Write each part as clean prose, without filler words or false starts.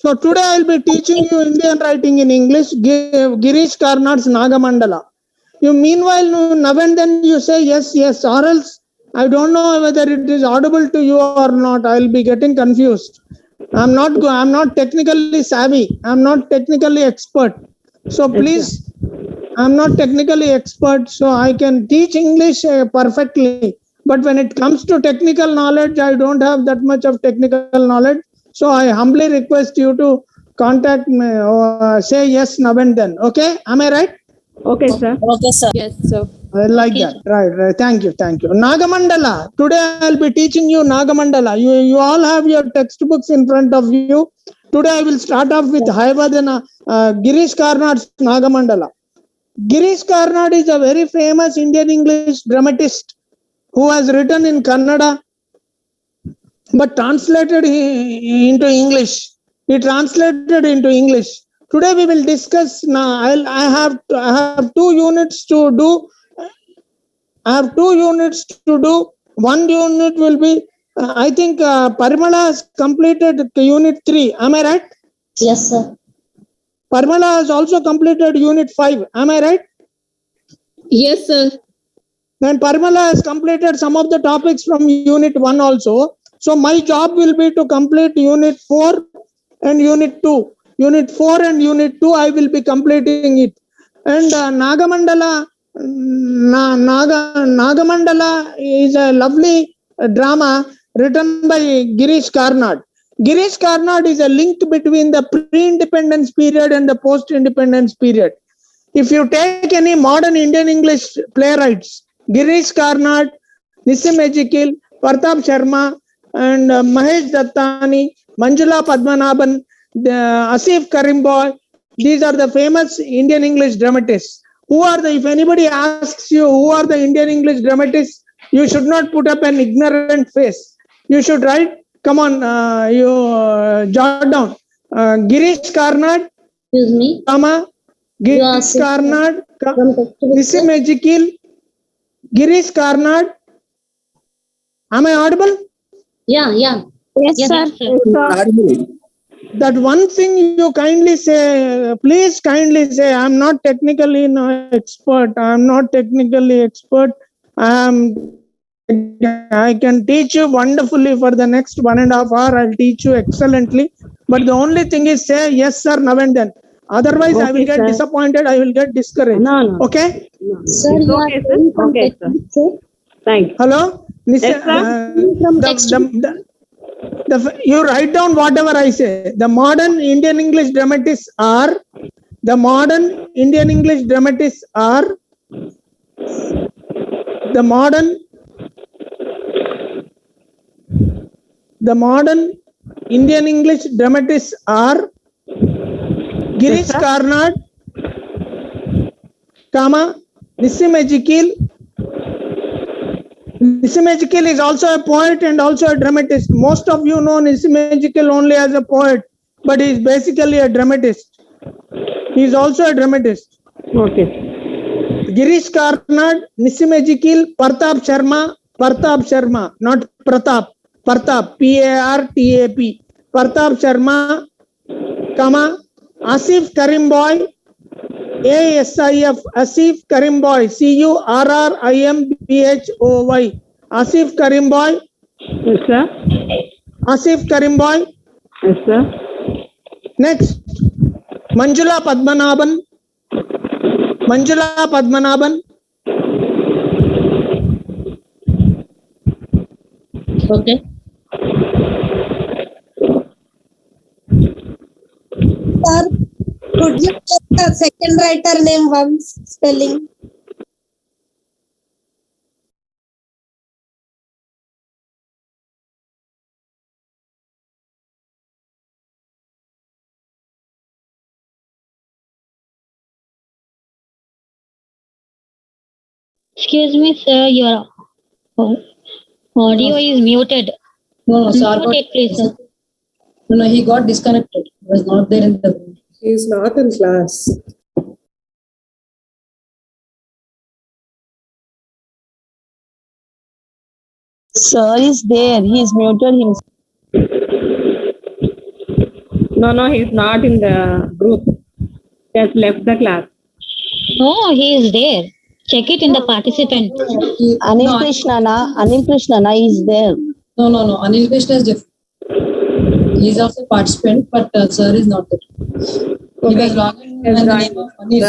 So today I will be teaching you Indian writing in English, Girish Karnad's Nagamandala. You meanwhile, now and then you say yes, yes, or else I don't know whether it is audible to you or not. I will be getting confused. I'm not technically savvy. I'm not technically expert. So please, I'm not technically expert, so I can teach English perfectly. But when it comes to technical knowledge, I don't have that much of technical knowledge. So I humbly request you to contact me or say yes now and then. Okay? Am I right? Okay, sir. Okay, sir. Yes, sir. I like that. Right. Thank you. Nagamandala. Today I'll be teaching you Nagamandala. You all have your textbooks in front of you. Today I will start off with Hayavadana Girish Karnad's Nagamandala. Girish Karnad is a very famous Indian English dramatist who has written in Kannada but translated into English. He translated into English. Today we will discuss. Now I have 2 units to do. One unit will be, I think Parimala has completed unit 3. Am I right? Yes, sir. Parimala has also completed unit 5. Am I right? Yes, sir. Then Parimala has completed some of the topics from unit 1 also. So my job will be to complete unit 4 and unit 2. Unit 4 and unit 2 I will be completing it. And Nagamandala is a lovely drama written by Girish Karnad. Girish Karnad is a link between the pre-independence period and the post-independence period. If you take any modern Indian English playwrights, Girish Karnad, Nissim Ejikil, Pratap Sharma, and Mahesh Dattani, Manjula Padmanabhan, Asif Karimboy, these are the famous Indian English dramatists. If anybody asks you who are the Indian English dramatists, you should not put up an ignorant face. You should write, come on, jot down. Girish Karnad, Excuse me. Girish Karnad, Nissim Ejikil, Girish Karnad. Am I audible? Yeah. Yes, sir. That one thing you kindly say, please kindly say, I'm not technically expert. I can teach you wonderfully for the next 1.5 hours. I'll teach you excellently. But the only thing is say yes, sir, now and then. Otherwise, I will get disappointed. I will get discouraged. No. Okay? Sir, It's you okay, are sir. saying from Okay, textbook, sir. Thank you. Hello? Yes, sir. You write down whatever I say. The modern Indian English dramatists are the modern Indian English dramatists are Girish Karnad, Nissim Ejikil. Nissim Ejikil is also a poet and also a dramatist. Most of you know Nissim Ejikil only as a poet, but he is basically a dramatist. He is also a dramatist. Okay. Girish Karnad, Nissim Ejikil, Pratap Sharma, not Pratap, P-A-R-T-A-P. Pratap Sharma, Asif Karimboy, ASIF, Asif Karimboy, CURRIMBHOY. Asif Karimboy. Yes, sir. Asif Karimboy. Yes, sir. Next, Manjula Padmanabhan. Okay. Sir, could you tell the second writer name once spelling? Excuse me, sir. Your audio is muted. No, sir. Mute it, please, sir. No, he got disconnected. He was not there in the room. He is not in class. Sir is there. He is muted himself. No, he's not in the group. He has left the class. No, he is there. Check it in the participant. Anil Krishnana is there. No. Anil Krishna is different. He is also a participant, but sir is not there. He was logged in and the name of Anil.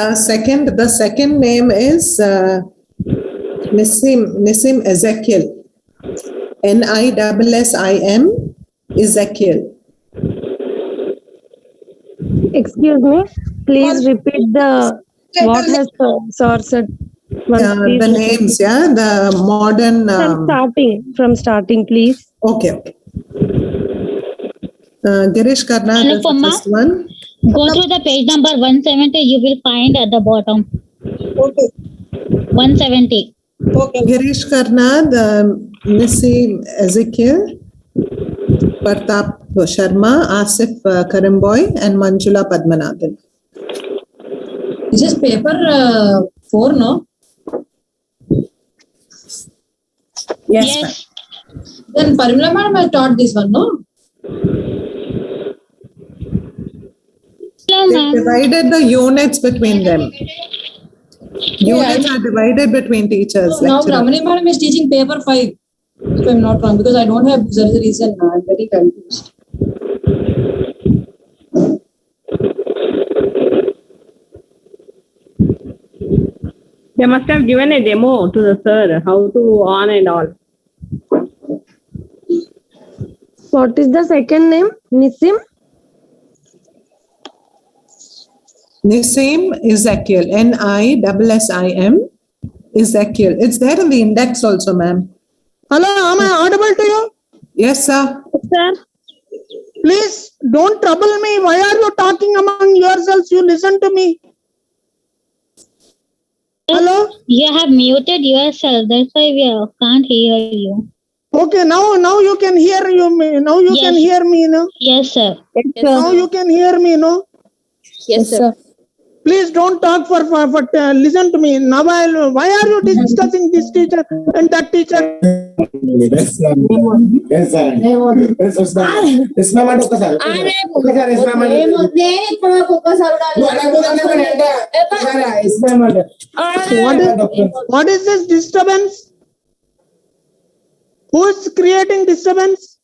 The second name is Nissim Ezekiel. NISSIM Ezekiel. Excuse me. Please repeat what has sir said. The names, the modern. From starting, please. Okay. Girish, Karnad is the Anupama? first one. Go to the page number 170. You will find at the bottom. Okay. 170. Okay. Girish, Karnad, Nissim Ezekiel, Partap Sharma, Asif Karimboy, and Manjula Padmanathan. This is paper 4, no? Yes. Then Parimala madam has taught this one, no? Hello, They ma'am. divided the units between them. Units are divided between teachers. So now lecturers. Ramani madam is teaching paper 5, if I'm not wrong, because I don't have, there is a reason. I'm very confused. They must have given a demo to the sir, how to on and all. What is the second name? Nissim? Nissim Ezekiel, NISSIM Ezekiel. It's there in the index also, ma'am. Hello, am I audible to you? Yes, sir. Sir. Please don't trouble me. Why are you talking among yourselves? You listen to me. Hello? You have muted yourself. That's why we can't hear you. Okay, now you can hear me. Now you can Yes. hear me, no? Yes, sir. Now you can hear me, no? Yes, sir. Please don't talk for listen to me. Now why are you discussing this teacher and that teacher? What is this disturbance? Who is creating disturbance?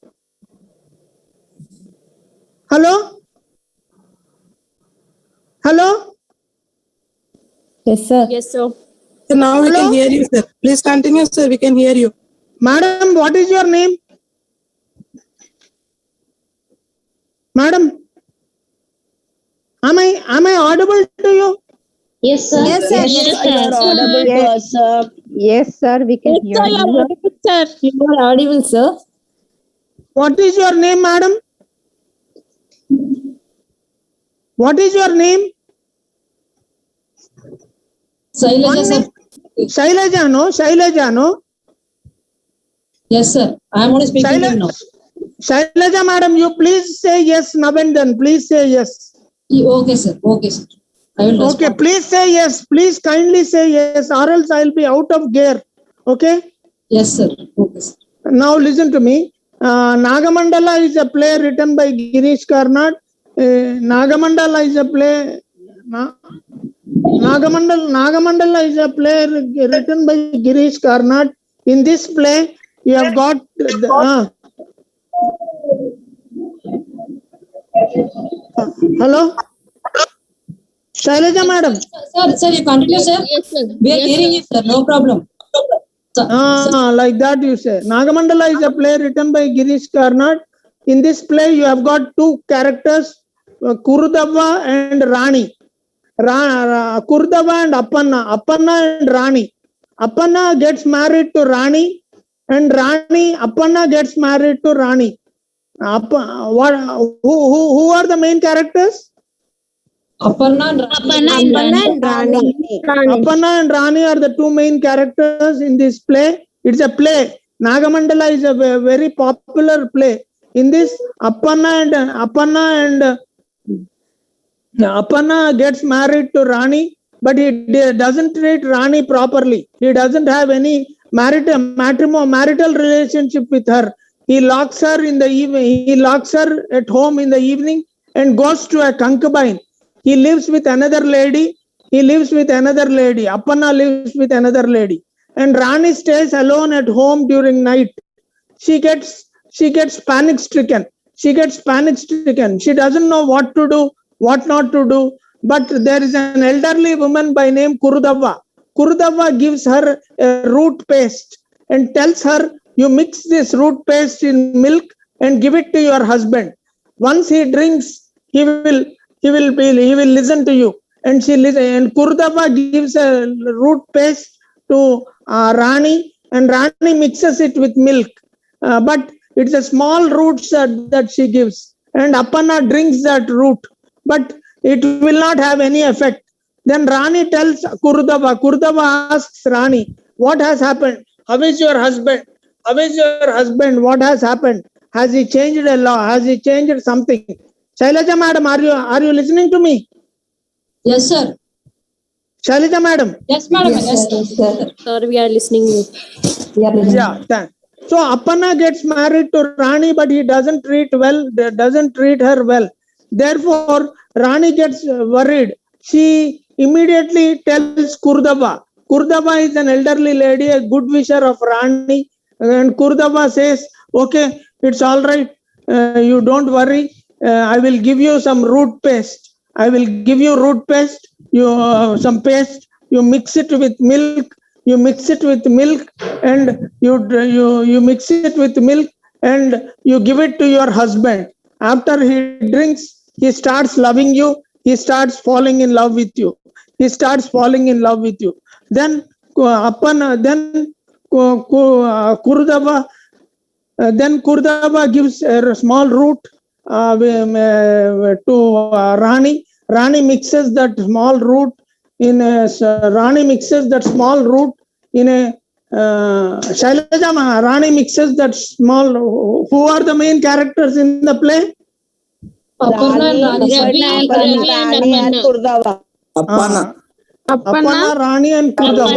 Hello? Hello? Yes, sir. Yes, sir. So now we Hello? can hear you, sir. Please continue, sir. We can hear you. Madam, what is your name? Madam, am I audible to you? Yes, sir. Yes, sir. Yes, You are sir. audible to us, sir. Yes, sir. We can hear you. Sir. You are audible, sir. What is your name, madam? What is your name? Shailaja, sir. Shailaja, no? Shailaja, no? Yes, sir. I am only speaking to you now. Shailaja, madam, you please say yes now and then. Please say yes. Okay, sir. Okay, sir. I will respond. Okay, please say yes. Please kindly say yes, or else I'll be out of gear. Okay? Yes, sir. Okay, sir. Now listen to me. Nagamandala is a play written by Girish Karnad. Nagamandala is a play. Nagamandala is a play written by Girish Karnad. In this play, you have got hello, Shailaja madam. Sir, you continue, sir. Yes, sir. We are hearing you, sir. No problem. Like that you say. Nagamandala is a play written by Girish Karnad. In this play, you have got two characters, Kurudava and Rani. Kurudava and Appanna and Rani. Appanna gets married to Rani, and Appanna gets married to Rani. Who are the main characters? Aparna and Rani. Appanna and Rani are the two main characters in this play. It's a play. Nagamandala is a very popular play. In this, Appanna gets married to Rani, but he doesn't treat Rani properly. He doesn't have any marital relationship with her. He locks her in the evening. He locks her at home in the evening and goes to a concubine. He lives with another lady. Appanna lives with another lady. And Rani stays alone at home during night. She gets panic stricken. She doesn't know what to do, what not to do. But there is an elderly woman by name Kurudava. Kurudava gives her a root paste and tells her, you mix this root paste in milk and give it to your husband. Once he drinks, he will listen to you. And and Kurudava gives a root paste to Rani, and Rani mixes it with milk. But it's a small root that she gives, and Appanna drinks that root, but it will not have any effect. Then Rani tells Kurudava. Kurudava asks Rani, what has happened? How is your husband? What has happened? Has he changed a law? Has he changed something? Shailaja madam, are you listening to me? Yes, sir. Shailaja madam. Yes, madam. Yes, sir. Sir, we are listening. Yeah, thanks. So Appanna gets married to Rani, but he doesn't treat her well. Therefore, Rani gets worried. She immediately tells Kurudava. Kurudava is an elderly lady, a good wisher of Rani. And Kurudava says, okay, it's all right. You don't worry. I will give you some root paste. Some paste. You mix it with milk. And you give it to your husband. After he drinks, he starts loving you. He starts falling in love with you. Then Kurudava gives a small root to Rani. Rani mixes that small root in a Shailaja, Rani mixes that small. Who are the main characters in the play? Appanna and Kurudava. Appanna, Rani and Kurudava.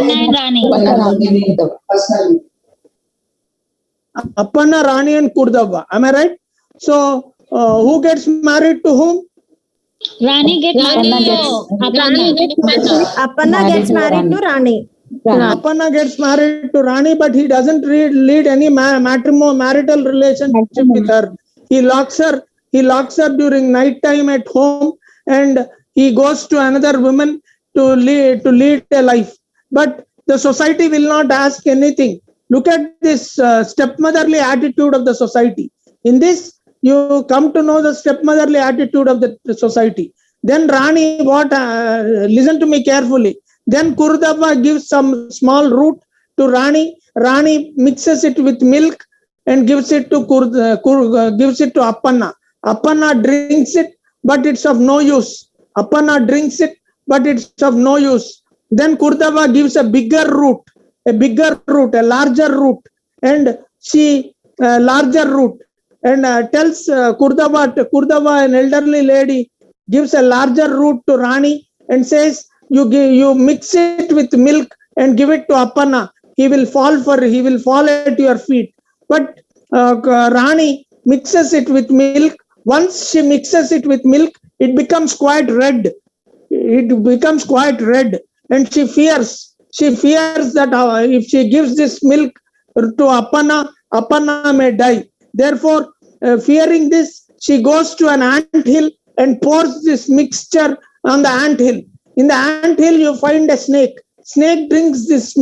Appanna, Rani and Kurudava. Am I right? So, who gets married to whom? Rani gets married to Appanna gets married to Rani. Appanna gets married to Rani, but he doesn't lead any marital relationship with her. He locks her during night time at home, and he goes to another woman to lead a life. But the society will not ask anything. Look at this stepmotherly attitude of the society. In this, you come to know the stepmotherly attitude of the society. Then Rani, listen to me carefully. Then Kurudava gives some small root to Rani. Rani mixes it with milk and gives it to Appanna. Appanna drinks it, but it's of no use. Then Kurudava gives a larger root, and tells Kurudava, an elderly lady, gives a larger root to Rani and says, you mix it with milk and give it to Appanna. He will fall at your feet. But Rani mixes it with milk. Once she mixes it with milk, it becomes quite red. And she fears that if she gives this milk to Appanna may die. Therefore, fearing this, she goes to an anthill and pours this mixture on the anthill. In the anthill, you find a snake. Snake drinks this.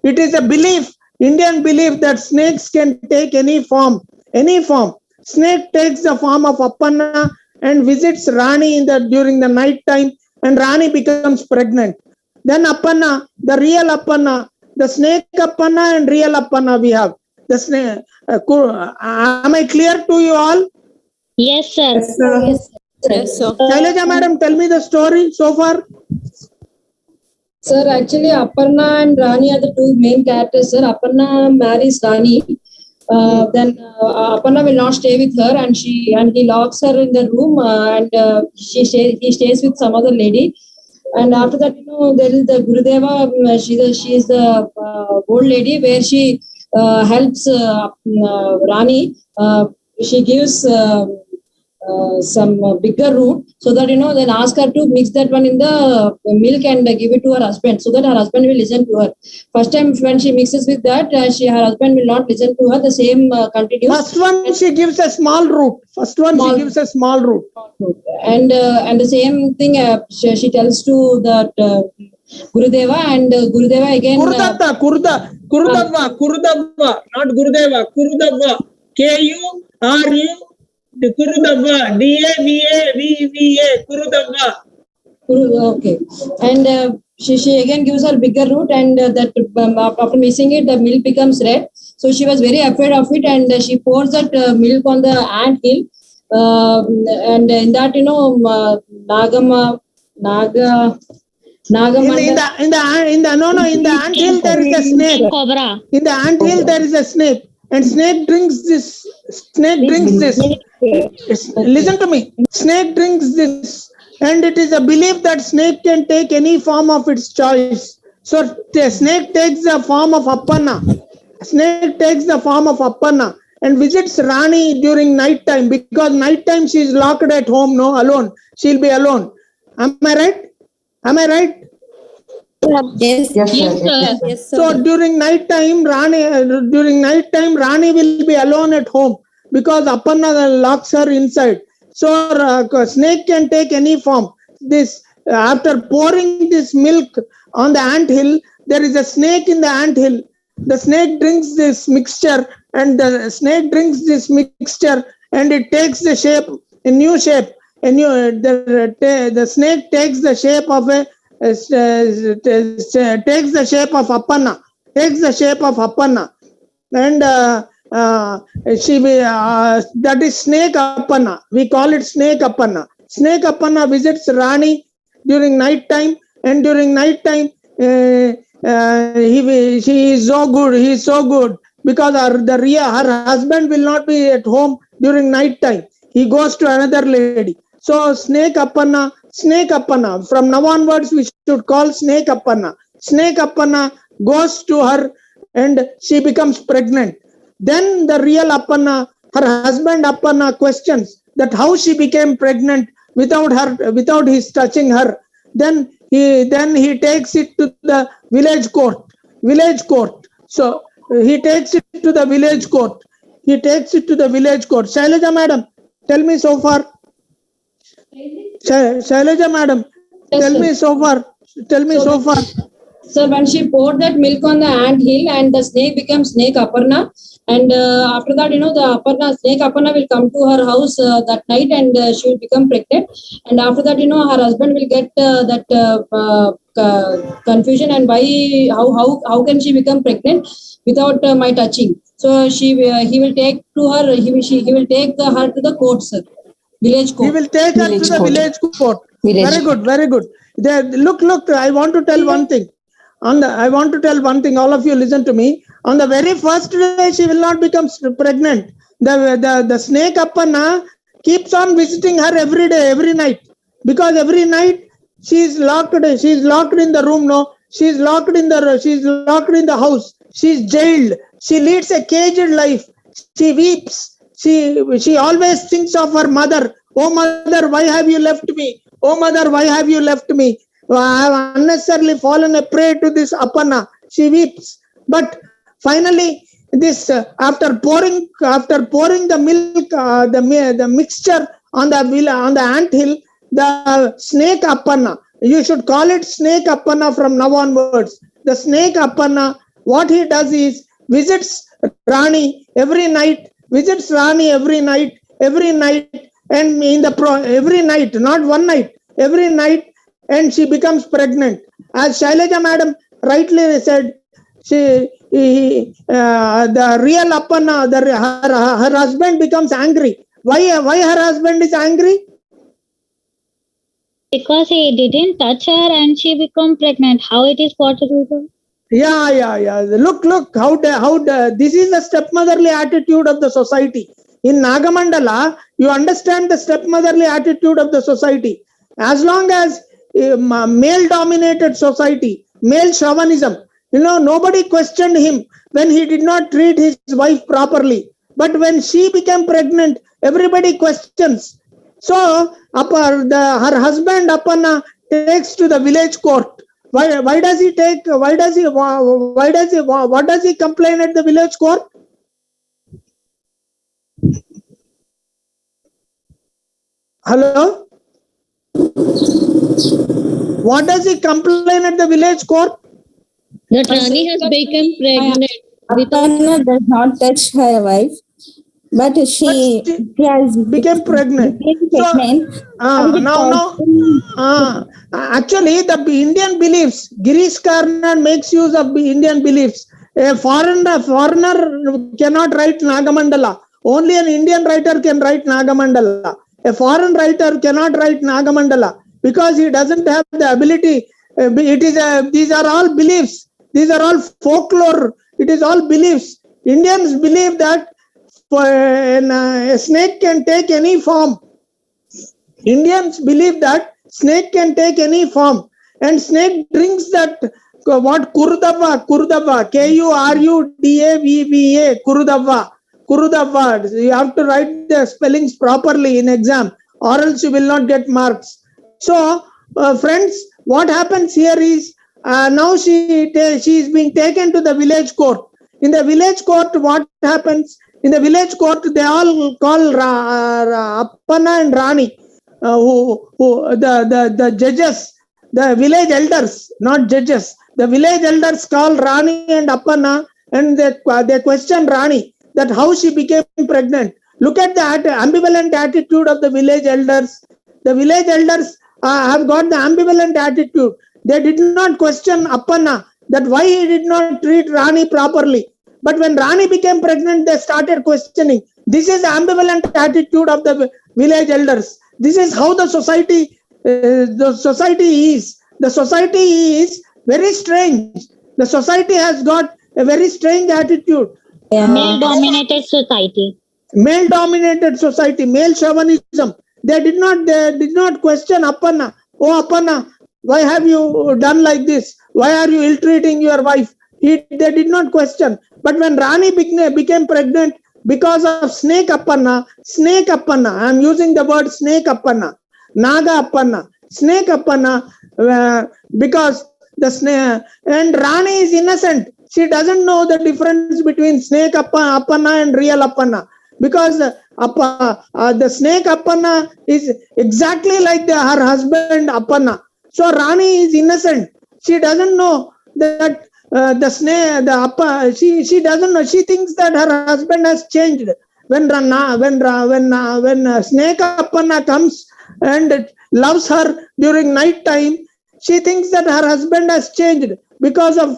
It is a belief, Indian belief, that snakes can take any form. Snake takes the form of Appanna and visits Rani during the night time, and Rani becomes pregnant. Then Appanna, the real Appanna, the snake Appanna and real Appanna we have. The snake. Am I clear to you all? Yes, sir. Yes, sir. Shailaja madam, tell me the story so far. Sir, actually, Aparna and Rani are the two main characters, sir. Aparna marries Rani. Then Aparna will not stay with her, and he locks her in the room, and he stays with some other lady. And after that, there is the Gurudeva. She is the old lady where she helps Rani. She gives bigger root, so that then ask her to mix that one in the milk and give it to her husband, so that her husband will listen to her. First time when she mixes with that, her husband will not listen to her. The same continues. First one she gives a small root. And the same thing she tells to that Gurudeva, and Gurudeva again. Kurudava, not Gurudeva. Kurudava, K-U-R-U, Kurudava, D-A-V-A, Kurudava. Okay, and she again gives her bigger root, and that after mixing it, the milk becomes red. So she was very afraid of it, and she pours that milk on the ant hill, and in that Nagamandala. In the anthill there is a snake. Cobra. In the anthill there is a snake, and snake drinks this. Listen to me. Snake drinks this, and it is a belief that snake can take any form of its choice. So the snake takes the form of Appanna. And visits Rani during night time, because night time she is locked at home, alone. She'll be alone. Am I right? Yes, sir. So during night time, Rani will be alone at home because Appanna locks her inside. So snake can take any form. After pouring this milk on the anthill, there is a snake in the anthill. The snake drinks this mixture, and it takes the shape, a new shape. The snake takes the shape of Appanna. And that is snake Appanna. We call it snake Appanna. Snake Appanna visits Rani during night time, and during night time he is so good because her husband will not be at home during night time. He goes to another lady. So snake Appanna. From now onwards, we should call snake Appanna. Snake Appanna goes to her, and she becomes pregnant. Then the real Appanna, her husband Appanna, questions that how she became pregnant without his touching her. Then he takes it to the village court. So he takes it to the village court. Shailaja madam, tell me so far. Shailaja madam, tell me so far. So when she poured that milk on the ant hill, and the snake becomes snake Aparna, and after that, the snake Aparna will come to her house that night, and she will become pregnant. And after that, her husband will get that confusion, and how can she become pregnant without my touching? So he will take her to the court, sir. Village court. He will take her to the village court. Very good. Look, I want to tell one thing. All of you listen to me. On the very first day, she will not become pregnant. The snake Appanna keeps on visiting her every day, every night. Because every night she is locked in the room, she is locked in the house. She is jailed. She leads a caged life. She weeps. She always thinks of her mother. Oh mother, why have you left me? Oh mother, why have you left me? I have unnecessarily fallen a prey to this Appanna. She weeps. But finally, this after pouring the milk, the mixture on the anthill, the snake Appanna. You should call it snake Appanna from now onwards. The snake Appanna, what he does is visits Rani every night, and every night, not one night, every night, and she becomes pregnant. As Shailaja madam rightly said, the real Appanna, her husband becomes angry. Why her husband is angry? Because he didn't touch her and she became pregnant. How it is possible, sir? Yeah. Look, how this is the stepmotherly attitude of the society. In Nagamandala, you understand the stepmotherly attitude of the society. As long as male-dominated society, male chauvinism, nobody questioned him when he did not treat his wife properly. But when she became pregnant, everybody questions. So her husband Appanna takes to the village court. Why does he take? What does he complain at the village court? Hello? What does he complain at the village court? That Rani has become pregnant. Aparna does not touch her wife, but she has became pregnant. Actually, the Indian beliefs, Girish Karnad makes use of Indian beliefs. A foreigner cannot write Nagamandala. Only an Indian writer can write Nagamandala. A foreign writer cannot write Nagamandala because he doesn't have the ability. These are all beliefs. These are all folklore. It is all beliefs. Indians believe that a snake can take any form. Indians believe that snake can take any form, and snake drinks that what Kurudava, Kurudava, Kurudava. You have to write the spellings properly in exam, or else you will not get marks. So, friends, what happens here is now she is being taken to the village court. In the village court, what happens? In the village court, they all call Appanna and Rani, the judges, the village elders, not judges. The village elders call Rani and Appanna, and they question Rani that how she became pregnant. Look at the ambivalent attitude of the village elders. The village elders have got the ambivalent attitude. They did not question Appanna that why he did not treat Rani properly. But when Rani became pregnant, they started questioning. This is the ambivalent attitude of the village elders. This is how the society is. The society is very strange. The society has got a very strange attitude. Male-dominated society. Male-dominated society. Male chauvinism. They did not question Appanna. Oh, Appanna, why have you done like this? Why are you ill-treating your wife? They did not question. But when Rani became pregnant because of snake Appanna, I am using the word snake Appanna, Naga Appanna, snake Appanna, because the snake, and Rani is innocent. She doesn't know the difference between snake Appanna and real Appanna, because the snake Appanna is exactly like her husband Appanna. So Rani is innocent. She doesn't know that the snake, she doesn't know. She thinks that her husband has changed. When snake Appanna comes and loves her during night time, she thinks that her husband has changed because her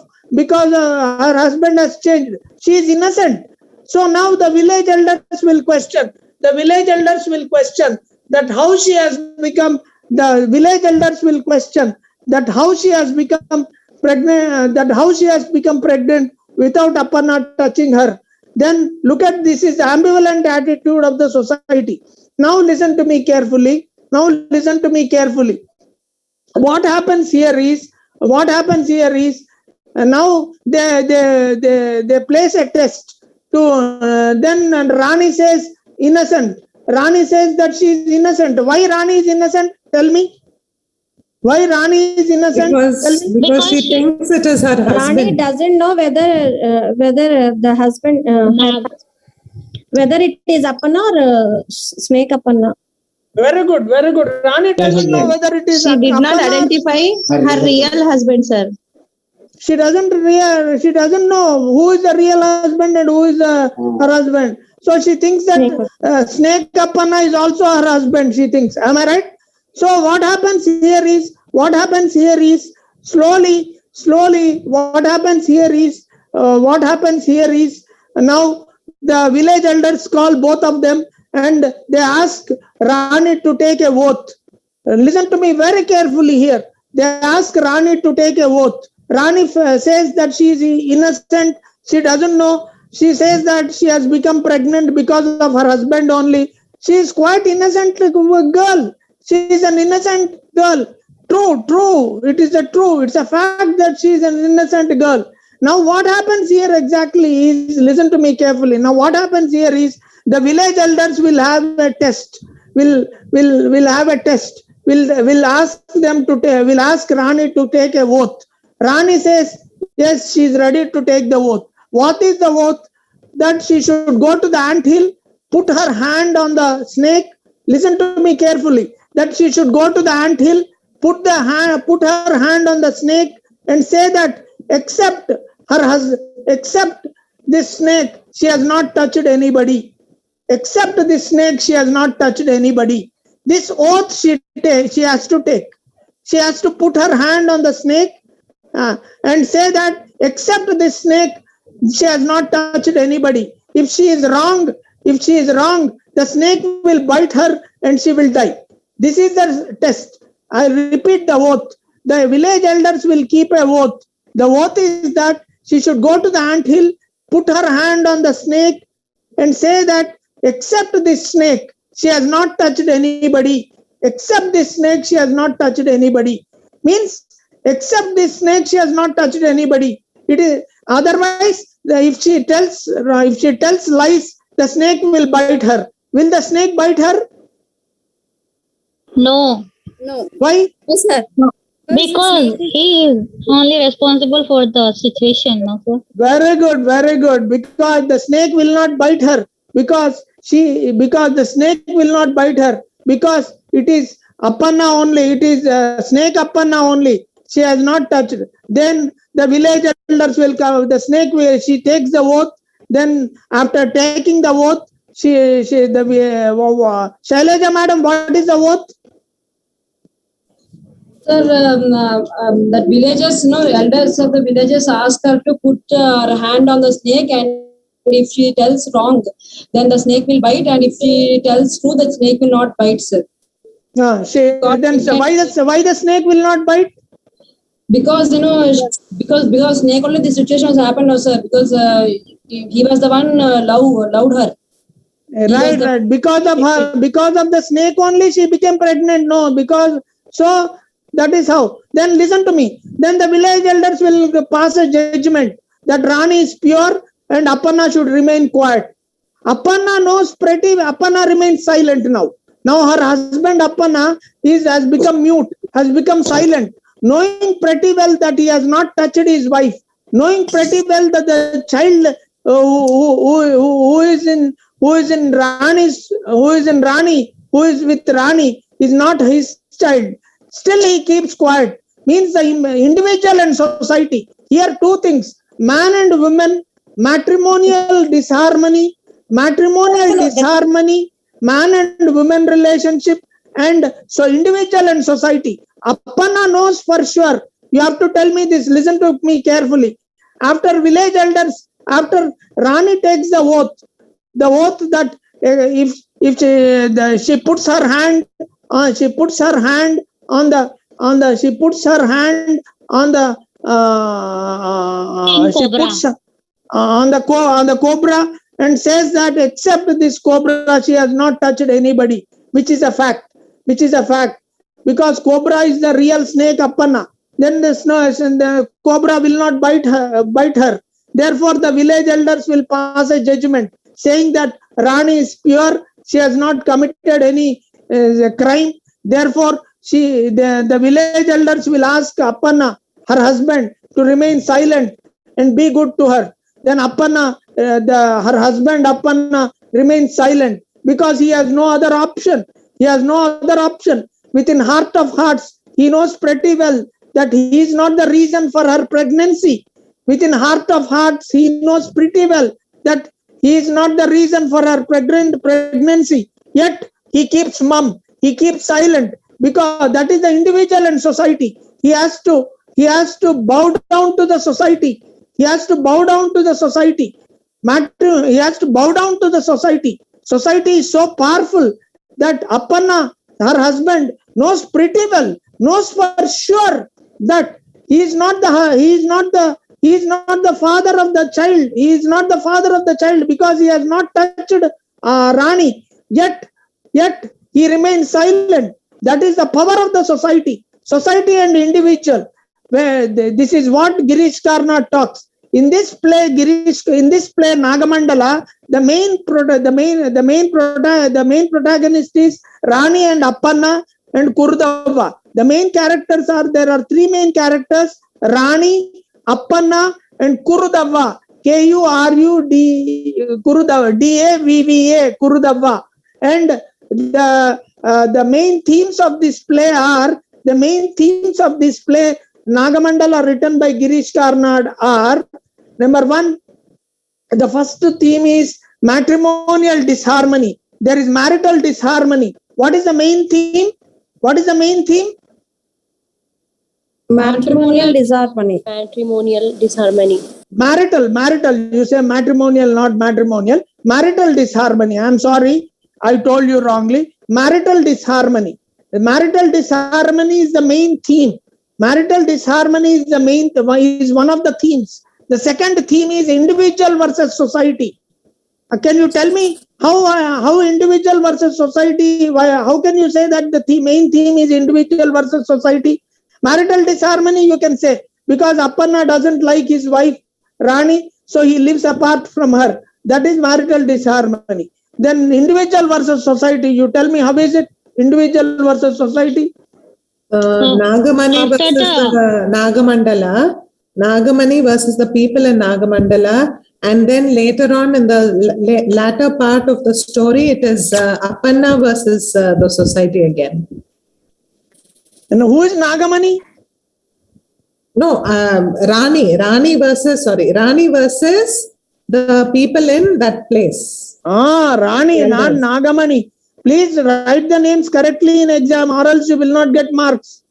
husband has changed. She is innocent. So now the village elders will question. The village elders will question that how she has become. The village elders will question that how she has become pregnant. That how she has become pregnant without Appanna touching her. Then look at this is the ambivalent attitude of the society. Now listen to me carefully. What happens here is now they place a test to then Rani says innocent. Rani says that she is innocent. Why Rani is innocent? Tell me. Why Rani is innocent? Because she thinks it is her husband. Rani doesn't know whether the husband whether it is Appanna or snake Appanna. Very good. Rani doesn't know whether it is. She did not identify her real husband, sir. She doesn't know who is the real husband and who is her husband. So she thinks that snake Appanna is also her husband. She thinks. Am I right? So what happens here is slowly. What happens here is now the village elders call both of them and they ask Rani to take a oath. Listen to me very carefully here. They ask Rani to take a oath. Rani says that she is innocent. She doesn't know. She says that she has become pregnant because of her husband only. She is quite innocent girl. She is an innocent girl. True. It's a fact that she is an innocent girl. Now what happens here exactly is, listen to me carefully. Now what happens here is the village elders will have a test. will have a test. Will ask them to will ask Rani to take a oath. Rani says yes, she is ready to take the oath. What is the oath? That she should go to the anthill, put her hand on the snake. Listen to me carefully. That she should go to the anthill, put her hand on the snake, and say that except this snake, she has not touched anybody. Except this snake, she has not touched anybody. This oath she has to take. She has to put her hand on the snake and say that except this snake, she has not touched anybody. If she is wrong, the snake will bite her and she will die. This is the test. I repeat the oath. The village elders will keep a oath. The oath is that she should go to the anthill, put her hand on the snake and say that except this snake, she has not touched anybody. Except this snake, she has not touched anybody. Means except this snake, she has not touched anybody. It is otherwise, if she tells lies, the snake will bite her. Will the snake bite her? No, No. Why? Yes, sir. because he is only responsible for the situation. No, sir. Very good, very good. Because the snake will not bite her. Because the snake will not bite her. Because it is Appanna only. It is snake Appanna only. She has not touched. Then the village elders will come. The snake will. She takes the oath. Then after taking the oath, Shailaja madam, what is the oath? Sir, that villagers, elders of the villages ask her to put her hand on the snake, and if she tells wrong, then the snake will bite, and if she tells true, the snake will not bite, sir. Why the snake will not bite? Because because snake only the situation has happened, no, sir. Because he was the one loved her. Right. Because of the snake only she became pregnant. No, because so that is how. Then listen to me. Then the village elders will pass a judgment that Rani is pure and Appanna should remain quiet. Appanna knows Appanna remains silent now. Now her husband Appanna has become mute, has become silent, knowing pretty well that he has not touched his wife, knowing pretty well that the child who is with Rani is not his child. Still he keeps quiet. Means the individual and society. Here two things: man and woman, matrimonial disharmony, man and woman relationship, and so individual and society. Appanna knows for sure. You have to tell me this. Listen to me carefully. After village elders, after Rani takes the oath that if she puts her hand on the cobra and says that except this cobra she has not touched anybody, which is a fact, because cobra is the real snake Appanna. Then the cobra will not bite her. Therefore, the village elders will pass a judgment saying that Rani is pure, she has not committed any crime. Therefore, the village elders will ask Appanna, her husband, to remain silent and be good to her. Then Appanna, her husband Appanna remains silent because he has no other option. Within heart of hearts, he knows pretty well that he is not the reason for her pregnancy. Within heart of hearts, he knows pretty well that he is not the reason for her pregnancy. Yet he keeps mum. He keeps silent because that is the individual and society. He has to bow down to the society. He has to bow down to the society. Society is so powerful that Appanna, her husband, knows pretty well, knows for sure that he is not the father of the child. He is not the father of the child because he has not touched Rani. Yet he remains silent. That is the power of the society and individual. Where this is what Girish Karnad talks. in this play, Nagamandala, the main protagonist is Rani and Appanna and Kurudava. The main characters are, there are three main characters, Rani, Appanna and Kurudava. Kurudava, Davva, Kurudava. And the main themes of this play are, Nagamandala written by Girish Karnad are, number one, the first theme is matrimonial disharmony. There is marital disharmony. What is the main theme? Matrimonial disharmony. Marital. You say matrimonial, not matrimonial. Marital disharmony. I'm sorry, I told you wrongly. Marital disharmony. The marital disharmony is the main theme. Marital disharmony is one of the themes. The second theme is individual versus society. Can you tell me how individual versus society? How can you say that the main theme is individual versus society? Marital disharmony, you can say, because Appanna doesn't like his wife Rani, so he lives apart from her. That is marital disharmony. Then individual versus society. You tell me, how is it? Individual versus society. Nagamani versus Nagamandala. Nagamani versus the people in Nagamandala. And then later on in the latter part of the story, it is Appanna versus the society again. And who is Nagamani? No, Rani versus the people in that place. Rani, not Nagamani. Please write the names correctly in exam, or else you will not get marks.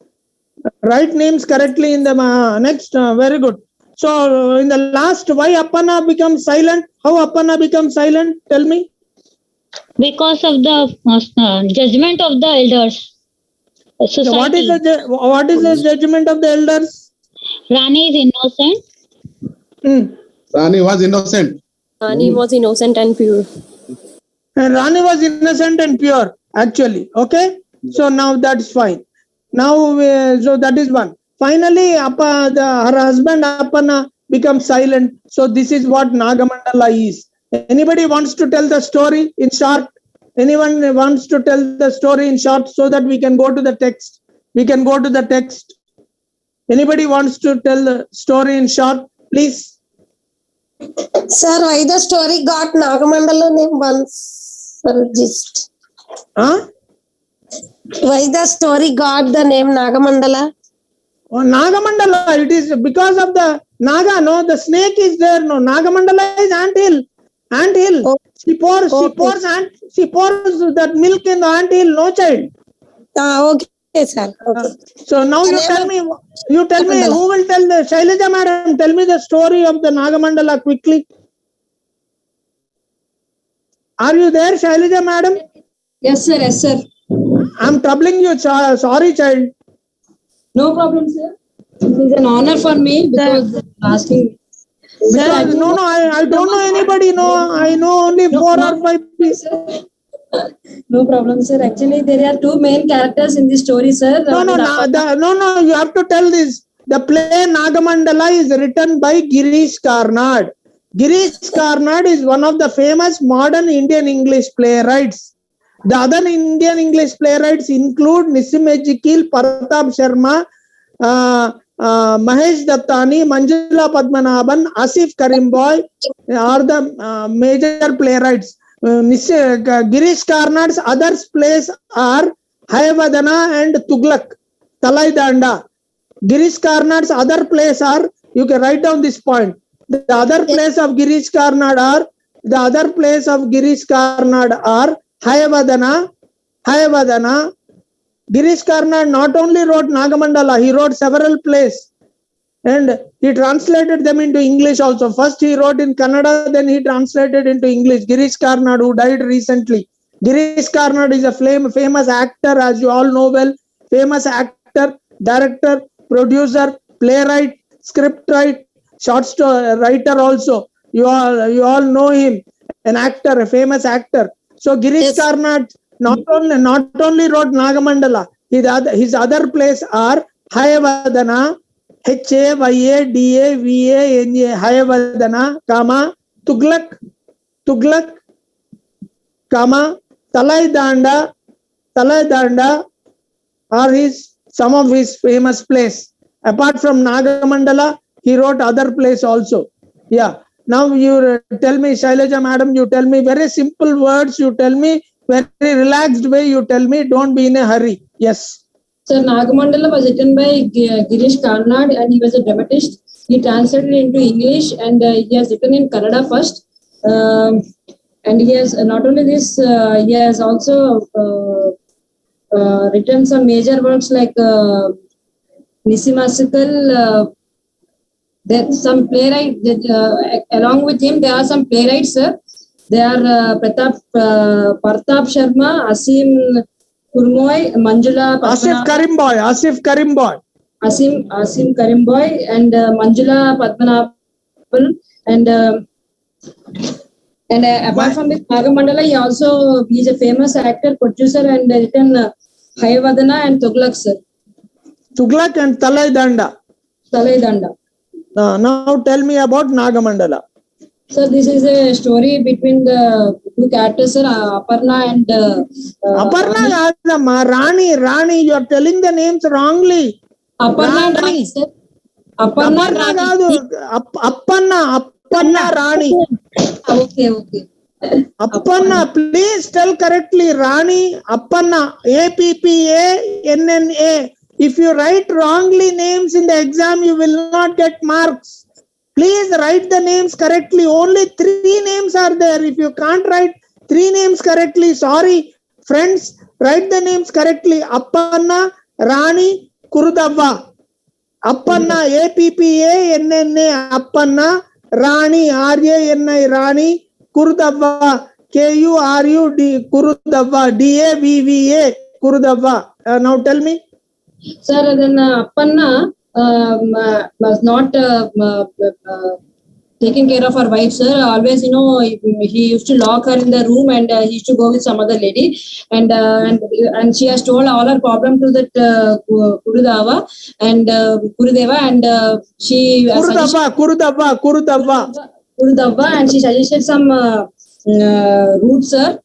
Write names correctly in the next. Very good. So in the last, why Appanna becomes silent? How Appanna becomes silent? Tell me. Because of the judgment of the elders. Society. So what is the judgment of the elders? Rani is innocent. Rani was innocent. Rani was innocent and pure. And Rani was innocent and pure, actually. Okay. So now that's fine. Now, so that is one. Finally, her husband Appanna becomes silent. So this is what Nagamandala is. Anybody wants to tell the story in short? Anyone wants to tell the story in short so that we can go to the text? Anybody wants to tell the story in short? Please. Sir, why the story got Nagamandala name once? Sir, just. Huh? Why the story got the name Nagamandala? Nagamandala, it is because of the Naga, no, the snake is there, no. Nagamandala is anthill. Oh. She pours that milk in the anthill, no child. Okay, sir. Okay. So now you tell me, who will tell the Shailaja madam, tell me the story of the Nagamandala quickly. Are you there, Shailaja madam? Yes, sir. I'm troubling you, sorry child. No problem, sir. It is an honor for me because asking. Sir, no, I don't know anybody. No, I know only 4 or 5 people. No problem, sir. Actually, there are two main characters in this story, sir. No, you have to tell this. The play Nagamandala is written by Girish Karnad. Girish Karnad is one of the famous modern Indian English playwrights. The other Indian English playwrights include Nissim Ejikil, Pratap Sharma, Mahesh Dattani, Manjula Padmanabhan, Asif Karimboy are the major playwrights. Girish Karnad's other plays are Hayavadana and Tuglak, Talai Danda. Girish Karnad's other plays are, you can write down this point. The other plays of Girish Karnad are Hayavadana. Girish Karnad not only wrote Nagamandala, he wrote several plays and he translated them into English also. First he wrote in Kannada, then he translated into English. Girish Karnad, who died recently. Girish Karnad is a famous actor, as you all know well. Famous actor, director, producer, playwright, scriptwriter, short story writer also. You all know him. An actor, a famous actor. So Girish Karnad not only wrote Nagamandala, his other plays are Hayavadana, Hayavadana, Hayavadana, Tuglak, Talaidanda are some of his famous plays. Apart from Nagamandala, he wrote other plays also. Yeah. Now you tell me, Shailaja madam, you tell me very simple words, you tell me very relaxed way, you tell me, don't be in a hurry. Yes. Sir, Nagamandala was written by Girish Karnad and he was a dramatist. He translated into English and he has written in Kannada first. And he has not only this, he has also written some major works like Nisimasikal. There's some playwright along with him. There are some playwrights, sir. They are Pratap Sharma, Asim Kurmoy, Manjula Asif Karimboy, Asim Karimboy and Manjula Padmanabhan and apart from this Nagamandala, he is a famous actor, producer and written Hayavadana and Tuglak, sir. Tuglak and Talaidanda. Now tell me about Nagamandala. So this is a story between the two characters, sir, Aparna and Aparna Rani, you are telling the names wrongly. Aparna and Rani, sir. Aparna Rani. Okay. Appanna, please tell correctly. Rani, Appanna, Appanna. If you write wrongly names in the exam, you will not get marks. Please write the names correctly. Only 3 names are there. If you can't write 3 names correctly, sorry. Friends, write the names correctly. Appanna, Rani, Kurudava. Appanna, Appanna, Appanna, Rani, Rani, Rani, Kurudava, Kurud, Kurudava, Davva, Kurudava. Now tell me. Sir, then Appanna was not taking care of her wife, sir. Always, he used to lock her in the room and he used to go with some other lady. And she has told all her problem to that Kurudava and Kurudeva and she Kurudava and she suggested some roots, sir.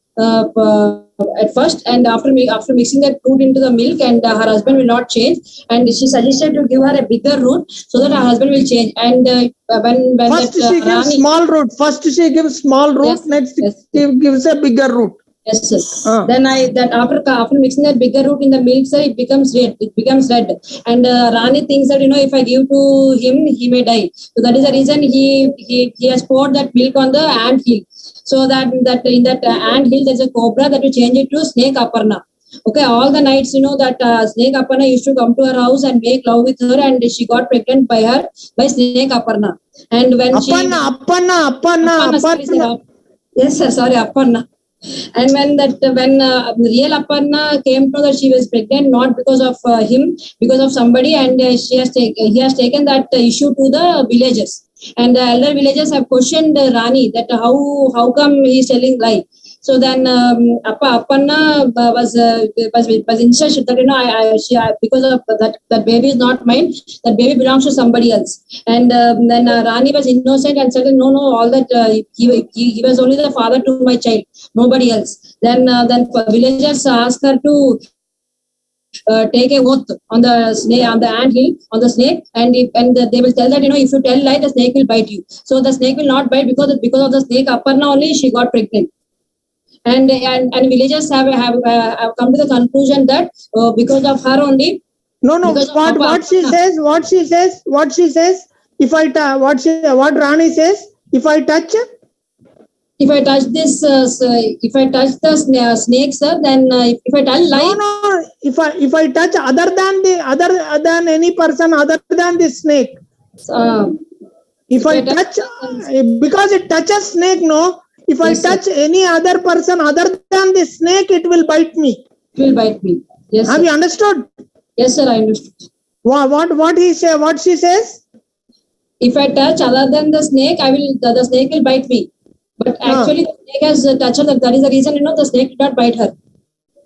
At first, and after mixing that root into the milk, and her husband will not change, and she suggested to give her a bigger root so that her husband will change. And when first that, she gives small root. First she gives small root. Yes, next she gives a bigger root. Yes, sir. Then after mixing that bigger root in the milk, sir, it becomes red. And Rani thinks that if I give to him, he may die. So that is the reason he has poured that milk on the ant hill. So that in that ant hill there's a cobra that will change it to snake Aparna. Okay, all the nights that snake Aparna used to come to her house and make love with her, and she got pregnant by snake Aparna. And when Aparna. Yes, sir. Sorry, Aparna. And when real Aparna came to know that she was pregnant, not because of him, because of somebody, and he has taken that issue to the villagers. And the elder villagers have questioned Rani that how come he is telling lie. So then Aparna was insisted that because of that baby is not mine, that baby belongs to somebody else. And then Rani was innocent and said no, all that he was only the father to my child, nobody else. Then villagers asked her to take a oath on the snake, on the ant hill, on the snake, and they will tell that if you tell lie, the snake will bite you. So the snake will not bite because of the snake Aparna only she got pregnant. And villagers have come to the conclusion that because of her only. No. What she says. If I what Rani says. If I touch this, if I touch the snake, sir, then if I touch life. No. If I touch other than any person other than this snake. If I touch because it touches snake, no. If I touch any other person other than this snake, it will bite me. It will bite me. Yes. Have you understood? Yes, sir. I understood. What he say? What she says? If I touch other than the snake, the snake will bite me. But actually, the snake has touched her. That is the reason the snake did not bite her.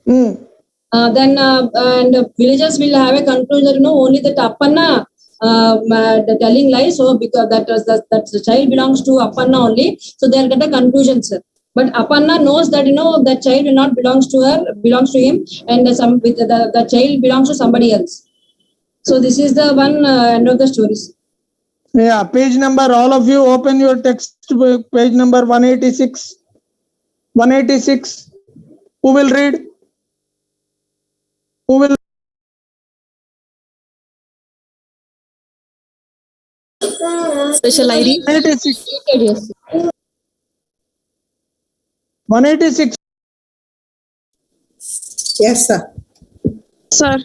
Then and villagers will have a conclusion. Only that Appanna telling lies. So because that the child belongs to Aparna only, so they'll get a conclusion, sir. But Aparna knows that that child will not belongs to her, belongs to him, and the child belongs to somebody else. So this is the one end of the story. Yeah, page number, all of you open your textbook, page number 186. 186. Who will read? Who will? Special ID. 186. Yes. 186. Yes, sir. Sir.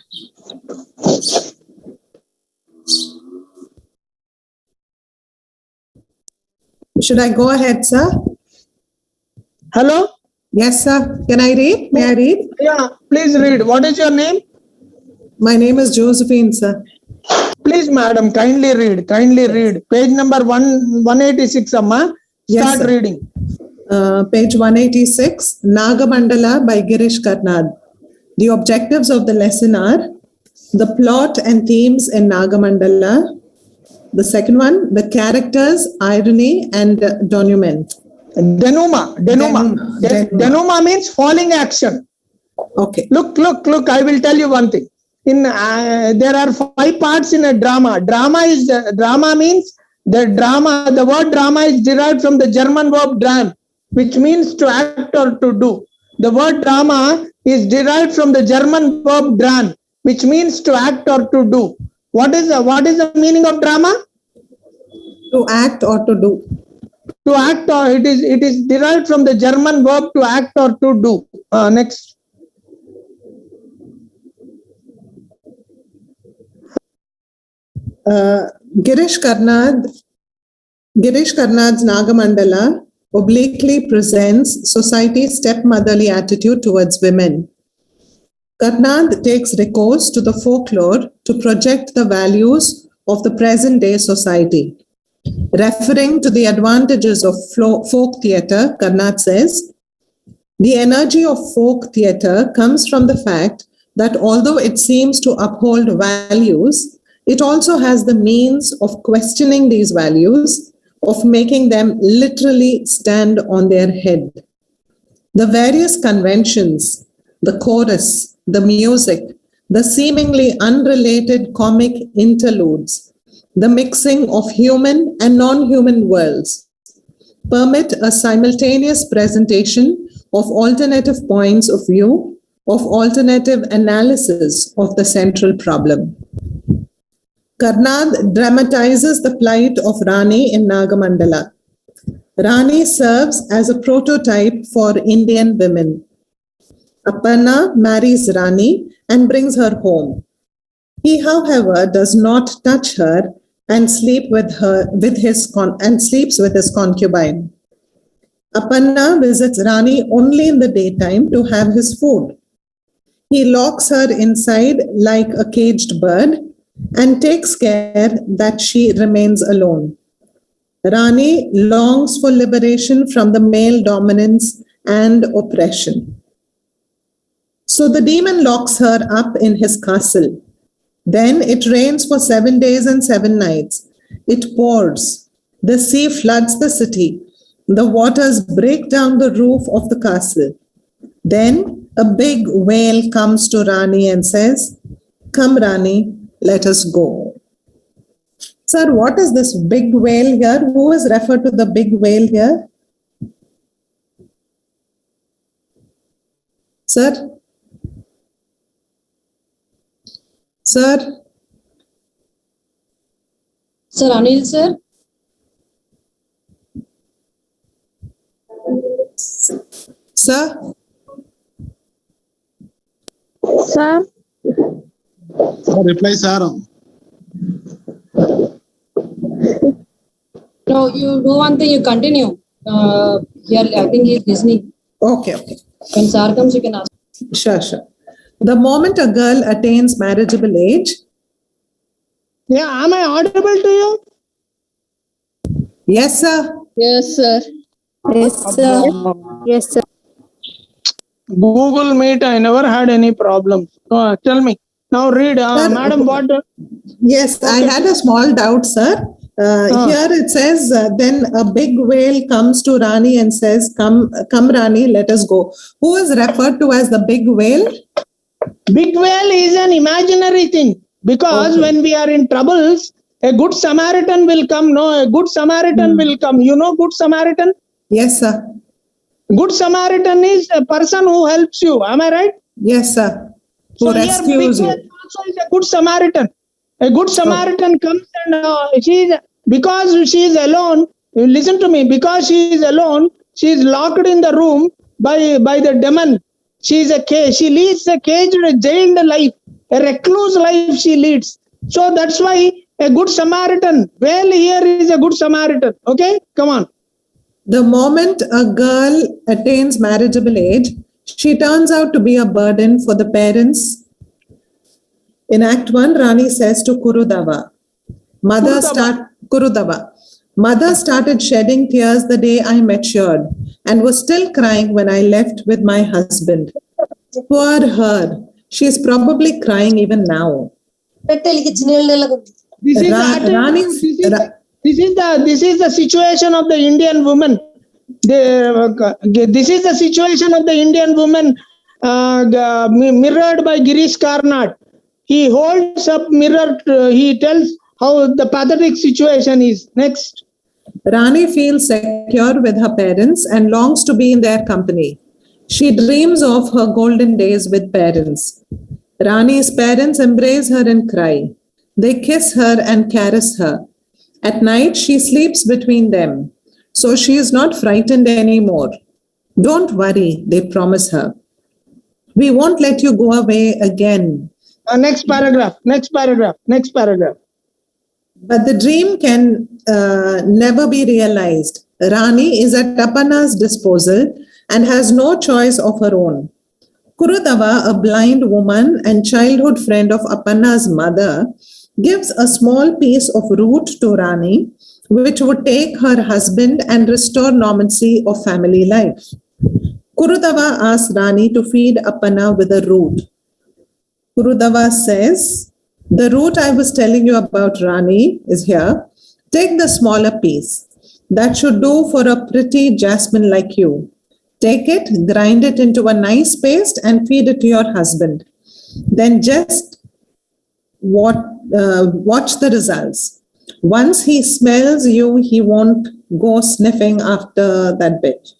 Should I go ahead, sir? Hello? Yes, sir. Can I read? May I read? Yeah, please read. What is your name? My name is Josephine, sir. Please, madam, kindly read. Kindly read. Page number 186, Amma. Yes, Start sir. reading. Page 186, Nagamandala by Girish Karnad. The objectives of the lesson are the plot and themes in Nagamandala. The second one, the characters, irony, and denouement. Denouement. Denouement means falling action. Okay. Look, I will tell you one thing. There are 5 parts in a drama. Drama means the word drama is derived from the German verb dram, which means to act or to do. The word drama is derived from the German verb dran, which means to act or to do. What is the meaning of drama? To act or to do. To act, or it is derived from the German verb to act or to do. Next. Girish Karnad's Nagamandala obliquely presents society's stepmotherly attitude towards women. Karnad takes recourse to the folklore to project the values of the present day society. Referring to the advantages of folk theatre, Karnad says, the energy of folk theatre comes from the fact that although it seems to uphold values, it also has the means of questioning these values, of making them literally stand on their head. The various conventions, the chorus, the music, the seemingly unrelated comic interludes, the mixing of human and non-human worlds, permit a simultaneous presentation of alternative points of view, of alternative analysis of the central problem. Karnad dramatizes the plight of Rani in Nagamandala. Rani serves as a prototype for Indian women. Aparna marries Rani and brings her home. He, however, does not touch her and sleeps with his concubine. Aparna visits Rani only in the daytime to have his food. He locks her inside like a caged bird and takes care that she remains alone. Rani longs for liberation from the male dominance and oppression. So the demon locks her up in his castle. Then it rains for 7 days and 7 nights. It pours. The sea floods the city. The waters break down the roof of the castle. Then a big whale comes to Rani and says, "Come, Rani, let us go." Sir, what is this big whale here? Who is referred to the big whale here? Sir? Sir? Sir, Anil, sir? Sir? Sir, Reply, sir. No, you do one thing, you continue. Here, I think he's listening. Okay. When sir comes, you can ask. Sure. The moment a girl attains marriageable age. Yeah, am I audible to you? Yes, sir. Yes, sir. yes, sir. Yes, sir. Google Meet, I never had any problems. Tell me. Now read, madam, what? Yes, I had a small doubt, sir. Here it says, then a big whale comes to Rani and says, come, Rani, let us go. Who is referred to as the big whale? Big whale is an imaginary thing, because when we are in troubles, a good Samaritan will come. No, a good Samaritan will come. You know good Samaritan? Yes, sir. Good Samaritan is a person who helps you. Am I right? Yes, sir. Who So here rescues big you. whale also is a good Samaritan. A good Samaritan comes and because she is alone. Listen to me. Because she is alone, she is locked in the room by the demon. She leads a caged, jailed life, a recluse life she leads. So that's why a good Samaritan. Well, here is a good Samaritan. Okay, come on. The moment a girl attains marriageable age, she turns out to be a burden for the parents. In Act 1, Rani says to Kurudava, Mother started shedding tears the day I matured and was still crying when I left with my husband. Poor her. She is probably crying even now. This is the situation of the Indian woman. This is the situation of the Indian woman mirrored by Girish Karnad. He holds up mirror. He tells how the pathetic situation is. Next. Rani feels secure with her parents and longs to be in their company. She dreams of her golden days with parents. Rani's parents embrace her and cry. They kiss her and caress her. At night, she sleeps between them, so she is not frightened anymore. Don't worry, they promise her. We won't let you go away again. Next paragraph. But the dream can never be realized. Rani is at Tapanna's disposal and has no choice of her own. Kurudava, a blind woman and childhood friend of Appanna's mother, gives a small piece of root to Rani, which would take her husband and restore normalcy of family life. Kurudava asks Rani to feed Appanna with a root. Kurudava says, the root I was telling you about, Rani, is here. Take the smaller piece. That should do for a pretty jasmine like you. Take it, grind it into a nice paste and feed it to your husband. Then just watch the results. Once he smells you, he won't go sniffing after that bitch.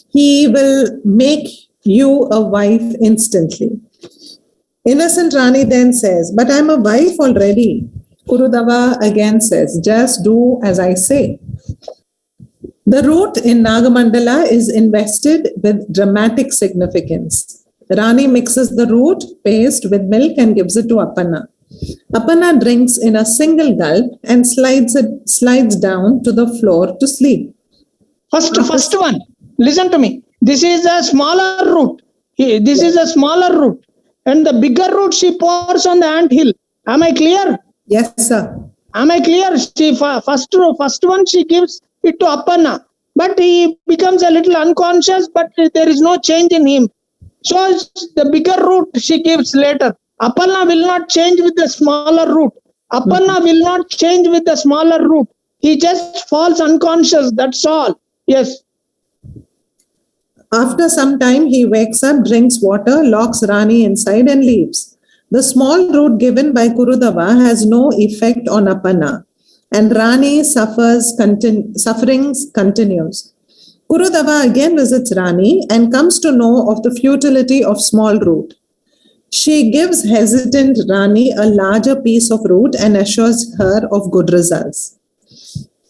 He will make you a wife instantly. Innocent Rani then says, but I'm a wife already. Kurudava again says, just do as I say. The root in Nagamandala is invested with dramatic significance. Rani mixes the root paste with milk and gives it to Appanna. Appanna drinks in a single gulp and slides down to the floor to sleep. First one. Listen to me. This is a smaller root. This is a smaller root. And the bigger root she pours on the anthill. Am I clear? Yes, sir. Am I clear? She first one she gives it to Appanna. But he becomes a little unconscious, but there is no change in him. So the bigger root she gives later. Appanna will not change with the smaller root. Appanna will not change with the smaller root. He just falls unconscious. That's all. Yes. After some time, he wakes up, drinks water, locks Rani inside and leaves. The small root given by Kurudava has no effect on Appanna, and Rani's sufferings continues. Kurudava again visits Rani and comes to know of the futility of small root. She gives hesitant Rani a larger piece of root and assures her of good results.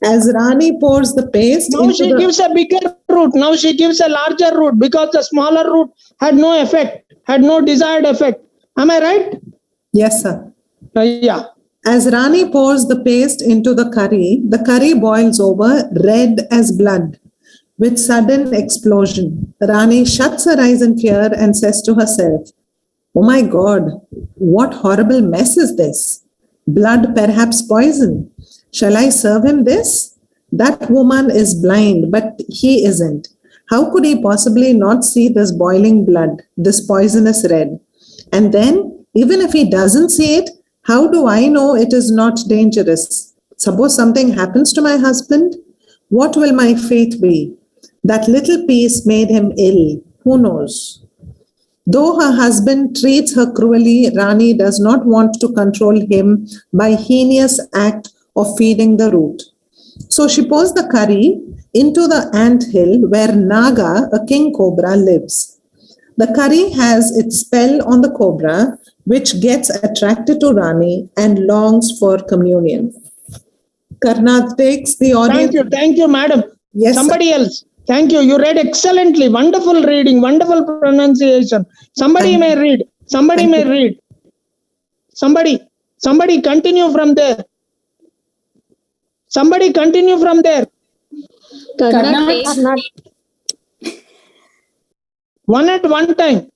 As Rani pours the paste now she gives a bigger root. Now she gives a larger root because the smaller root had no effect, had no desired effect. Am I right? Yes, sir. Yeah. As Rani pours the paste into the curry boils over, red as blood. With sudden explosion, Rani shuts her eyes in fear and says to herself, oh my God, what horrible mess is this? Blood, perhaps poison. Shall I serve him this? That woman is blind, but he isn't. How could he possibly not see this boiling blood, this poisonous red? And then, even if he doesn't see it, How do I know it is not dangerous? Suppose something happens to my husband, what will my fate be? That little piece made him ill. Who knows? Though her husband treats her cruelly, Rani does not want to control him by heinous act of feeding the root. So she pours the curry into the ant hill where Naga, a king cobra, lives. The curry has its spell on the cobra, which gets attracted to Rani and longs for communion. Karnad takes the audience. Thank you, madam. Yes, Somebody else. Thank you. You read excellently. Wonderful reading, wonderful pronunciation. Somebody may read. Somebody may read. Somebody continue from there. Somebody continue from there. Karnad. One at one time.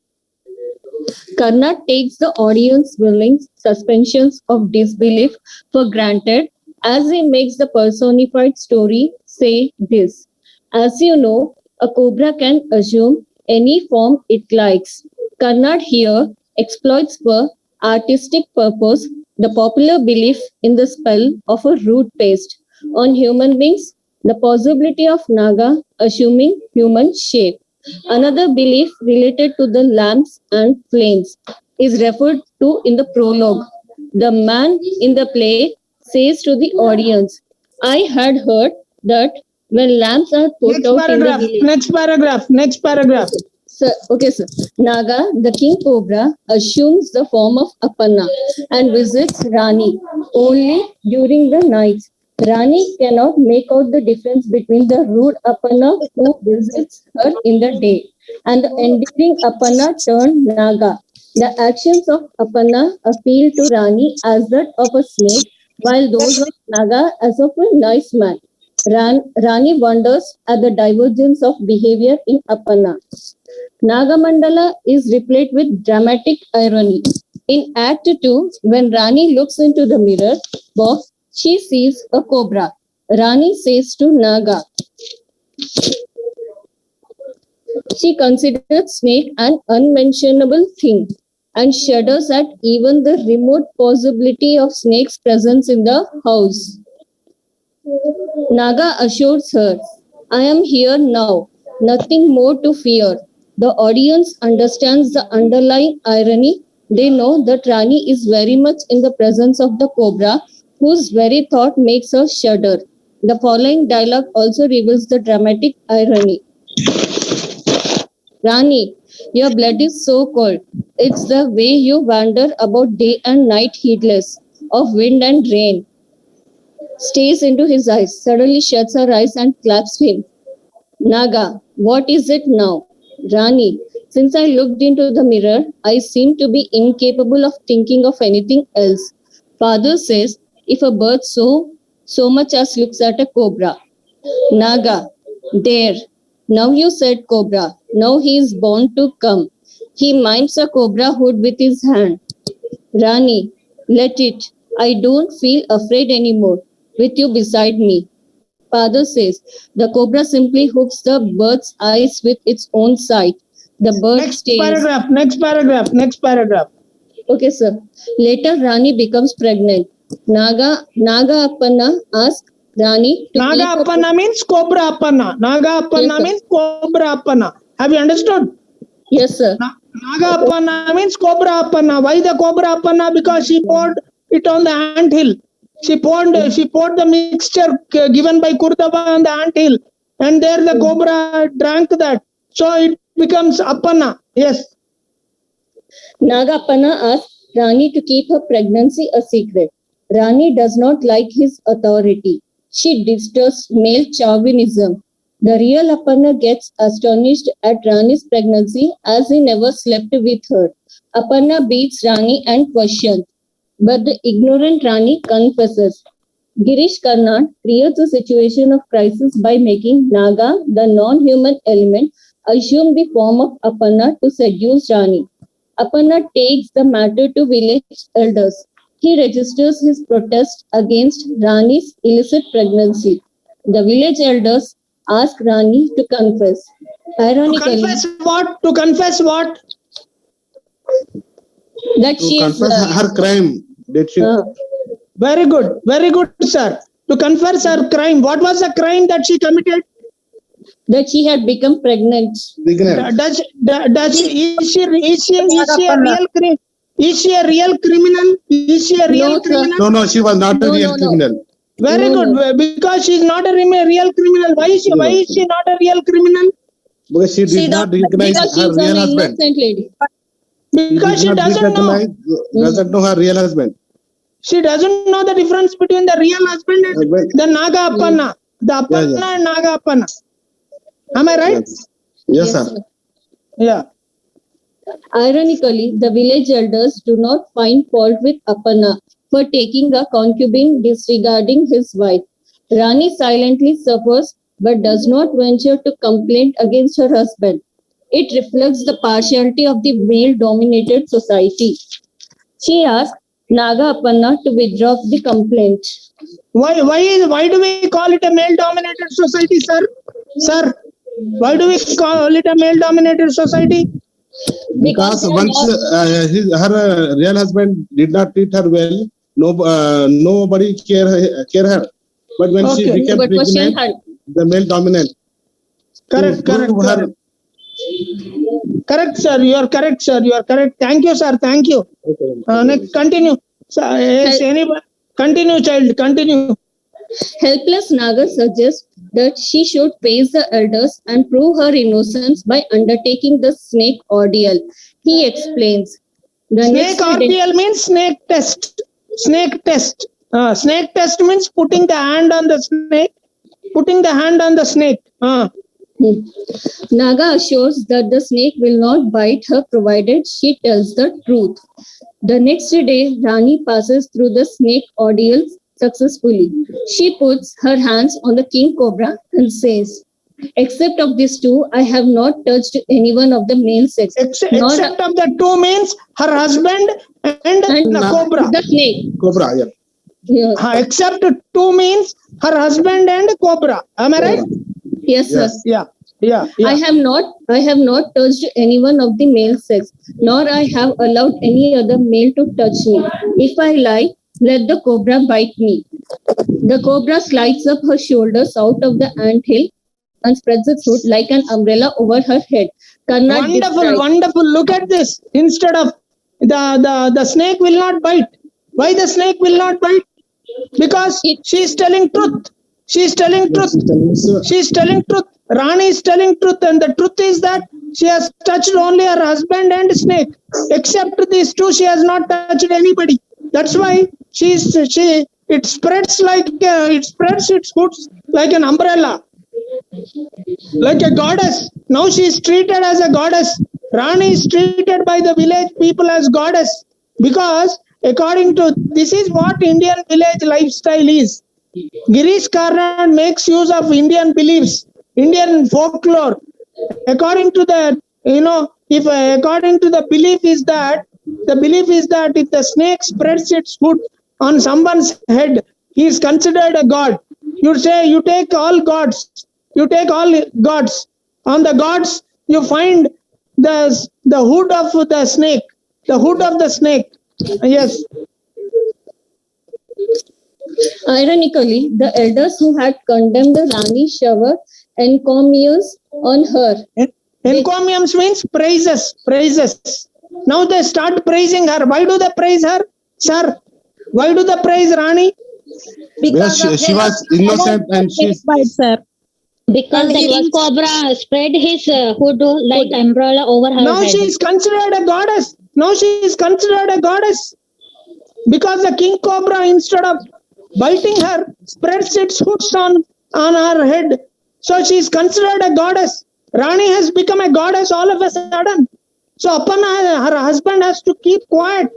Karnad takes the audience willing suspensions of disbelief for granted as he makes the personified story say this. As you know, a cobra can assume any form it likes. Karnad here exploits for artistic purpose the popular belief in the spell of a root paste on human beings, the possibility of Naga assuming human shape. Another belief related to the lamps and flames is referred to in the prologue. The man in the play says to the audience, I had heard that when lamps are put out in the village. Next paragraph. Sir, okay, sir. Naga, the king cobra, assumes the form of Apanna and visits Rani only during the nights. Rani cannot make out the difference between the rude Apanna who visits her in the day and the endearing Apanna turned Naga. The actions of Apanna appeal to Rani as that of a snake, while those of Naga as of a nice man. Rani wonders at the divergence of behavior in Apanna. Nagamandala is replete with dramatic irony. In Act 2, when Rani looks into the mirror box, she sees a cobra. Rani says to Naga, she considers snake an unmentionable thing and shudders at even the remote possibility of snake's presence in the house. Naga assures her, I am here now, nothing more to fear. The audience understands the underlying irony. They know that Rani is very much in the presence of the cobra, whose very thought makes her shudder. The following dialogue also reveals the dramatic irony. Rani, your blood is so cold. It's the way you wander about day and night heedless of wind and rain. Stares into his eyes, suddenly shuts her eyes and claps him. Naga, what is it now? Rani, since I looked into the mirror, I seem to be incapable of thinking of anything else. Father says, if a bird so much as looks at a cobra. Naga, there. Now you said cobra. Now he is born to come. He minds a cobra hood with his hand. Rani, let it. I don't feel afraid anymore with you beside me. Father says, the cobra simply hooks the bird's eyes with its own sight. The bird stays. Next paragraph. Okay, sir. Later, Rani becomes pregnant. Naga Appanna asks Rani to Naga Appanna means cobra Appanna. Naga Appanna means cobra Appanna. Have you understood? Yes, sir. Naga Appanna means cobra Appanna. Why the cobra Appanna? Because she poured it on the ant hill. She poured the mixture given by Kurdava on the ant hill, and there the cobra drank that. So it becomes Appanna. Yes. Naga Appanna asks Rani to keep her pregnancy a secret. Rani does not like his authority. She distrusts male chauvinism. The real Appanna gets astonished at Rani's pregnancy as he never slept with her. Appanna beats Rani and questions, but the ignorant Rani confesses. Girish Karnad creates a situation of crisis by making Naga, the non-human element, assume the form of Appanna to seduce Rani. Appanna takes the matter to village elders. He registers his protest against Rani's illicit pregnancy. The village elders ask Rani to confess. Ironically, To confess what? That she is her crime. Did she? Very good, sir. To confess her crime. What was the crime that she committed? That she had become pregnant. Is she a real criminal? Is she a real No, sir. criminal? No, she was not a real criminal. Very good. Because she is not a real criminal. Why is she not a real criminal? Because she did not recognize Because her she's an real husband. innocent lady. Because she doesn't know her real husband. She doesn't know the difference between the real husband and the Naga Appanna. The Appanna and Naga Appanna. Am I right? Yes, sir. Yeah. Ironically, the village elders do not find fault with Appanna for taking a concubine disregarding his wife. Rani silently suffers but does not venture to complain against her husband. It reflects the partiality of the male-dominated society. She asks Naga Appanna to withdraw the complaint. Why do we call it a male-dominated society, sir? Sir, why do we call it a male-dominated society? Because once her real husband did not treat her well, nobody care her. But when she became pregnant, the male dominant. Correct. Correct, sir. You are correct, sir. You are correct. Thank you, sir. Thank you. Next, continue. Yes, anybody? Continue, child. Continue. Helpless Naga suggests that she should face the elders and prove her innocence by undertaking the snake ordeal. He explains. Snake ordeal means snake test. Snake test. Snake test means putting the hand on the snake. Naga assures that the snake will not bite her provided she tells the truth. The next day, Rani passes through the snake ordeal successfully. She puts her hands on the king cobra and says, "Except of these two, I have not touched anyone of the male sex." Except of the two means her husband and the cobra. The snake. Cobra, yeah. Except two means her husband and cobra. Am I right? Yes, sir. Yeah. I have not touched anyone of the male sex, nor I have allowed any other male to touch me. If I lie, let the cobra bite me. The cobra slides up her shoulders out of the anthill and spreads its hood like an umbrella over her head. Karnad Wonderful. Look at this. Instead of the snake will not bite. Why the snake will not bite? Because she is telling truth. She is telling truth. Rani is telling truth, and the truth is that she has touched only her husband and snake. Except these two, she has not touched anybody. That's why it spreads its hoods like an umbrella, like a goddess. Now she is treated as a goddess. Rani is treated by the village people as goddess, because according to this is what Indian village lifestyle is. Girish Karnad makes use of Indian beliefs, Indian folklore. According to the belief is that if the snake spreads its hood on someone's head, he is considered a god. You say you take all gods. On the gods, you find the hood of the snake. The hood of the snake. Yes. Ironically, the elders who had condemned Rani shower encomiums on her. Encomiums means praises. Now they start praising her. Why do they praise her, sir? Why do they praise Rani? Because she was innocent and she's... Because the king cobra spread his hood like umbrella over her Now head. she is considered a goddess. Because the king cobra, instead of biting her, spreads its hoods on her head. So she is considered a goddess. Rani has become a goddess all of a sudden. So Appanna, her husband, has to keep quiet.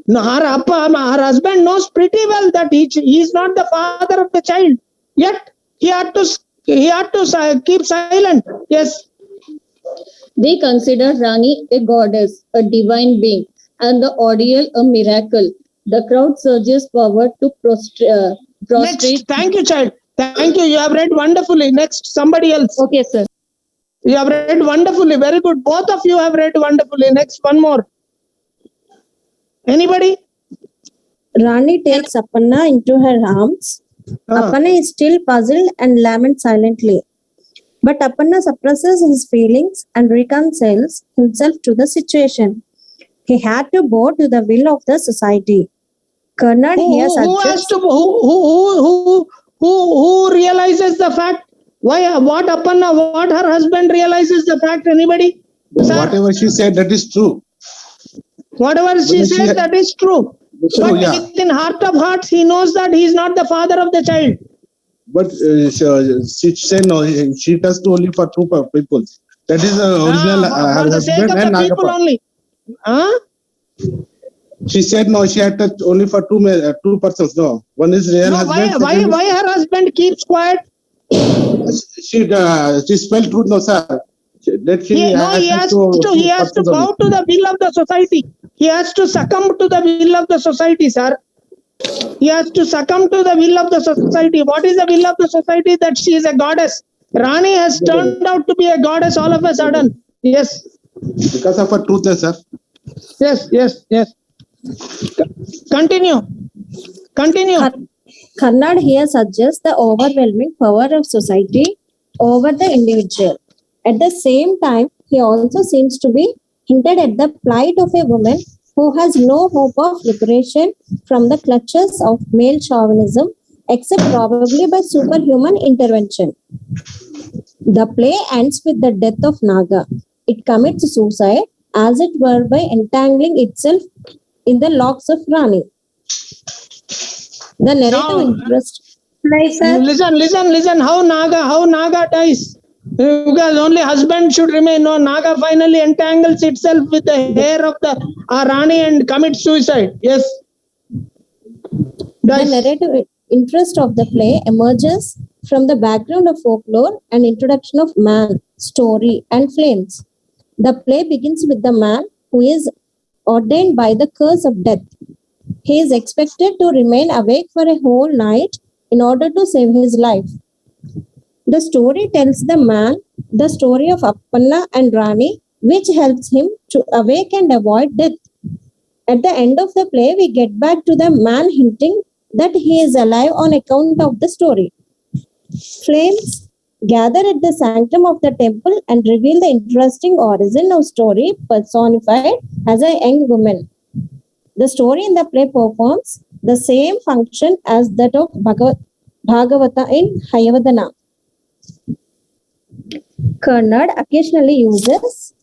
No, her husband knows pretty well that he is not the father of the child. Yet he had to keep silent. Yes. They consider Rani a goddess, a divine being, and the ordeal a miracle. The crowd surges forward to prostrate. Next, thank you, child. Thank you. You have read wonderfully. Next, somebody else. Okay, sir. You have read wonderfully. Very good. Both of you have read wonderfully. Next, one more. Anybody? Rani takes Aparna into her arms. Aparna is still puzzled and laments silently. But Aparna suppresses his feelings and reconciles himself to the situation. He had to bow to the will of the society. Karnad here suggests who realizes the fact? What Aparna, what her husband realizes the fact? Anybody? Sir? Whatever she said, that is true. Whatever she said, that is true. True, But yeah. within heart of hearts, he knows that he is not the father of the child. But she said no, she touched only for two people. That is the original For the sake of husband and the people Nagappa. only. She said no, she had touched only for two persons. No, one is real husband. Why her husband keeps quiet? She spelled truth, no sir. That He has to bow to the will of the society. He has to succumb to the will of the society, sir. He has to succumb to the will of the society. What is the will of the society? That she is a goddess. Rani has turned out to be a goddess all of a sudden. Yes. Because of her truth, sir. Yes. Continue. Karnad here suggests the overwhelming power of society over the individual. At the same time, he also seems to be hinted at the plight of a woman who has no hope of liberation from the clutches of male chauvinism, except probably by superhuman intervention. The play ends with the death of Naga. It commits suicide, as it were, by entangling itself in the locks of Rani. The narrative interest. Listen. How Naga dies? Because only husband should remain. No, Naga finally entangles itself with the hair of the Rani and commits suicide. Yes. The narrative interest of the play emerges from the background of folklore and introduction of man, story, and flames. The play begins with the man who is ordained by the curse of death. He is expected to remain awake for a whole night in order to save his life. The story tells the man the story of Aparna and Rani, which helps him to awake and avoid death. At the end of the play, we get back to the man hinting that he is alive on account of the story. Flames gather at the sanctum of the temple and reveal the interesting origin of story personified as a young woman. The story in the play performs the same function as that of Bhagavata in Hayavadana. Karnad occasionally uses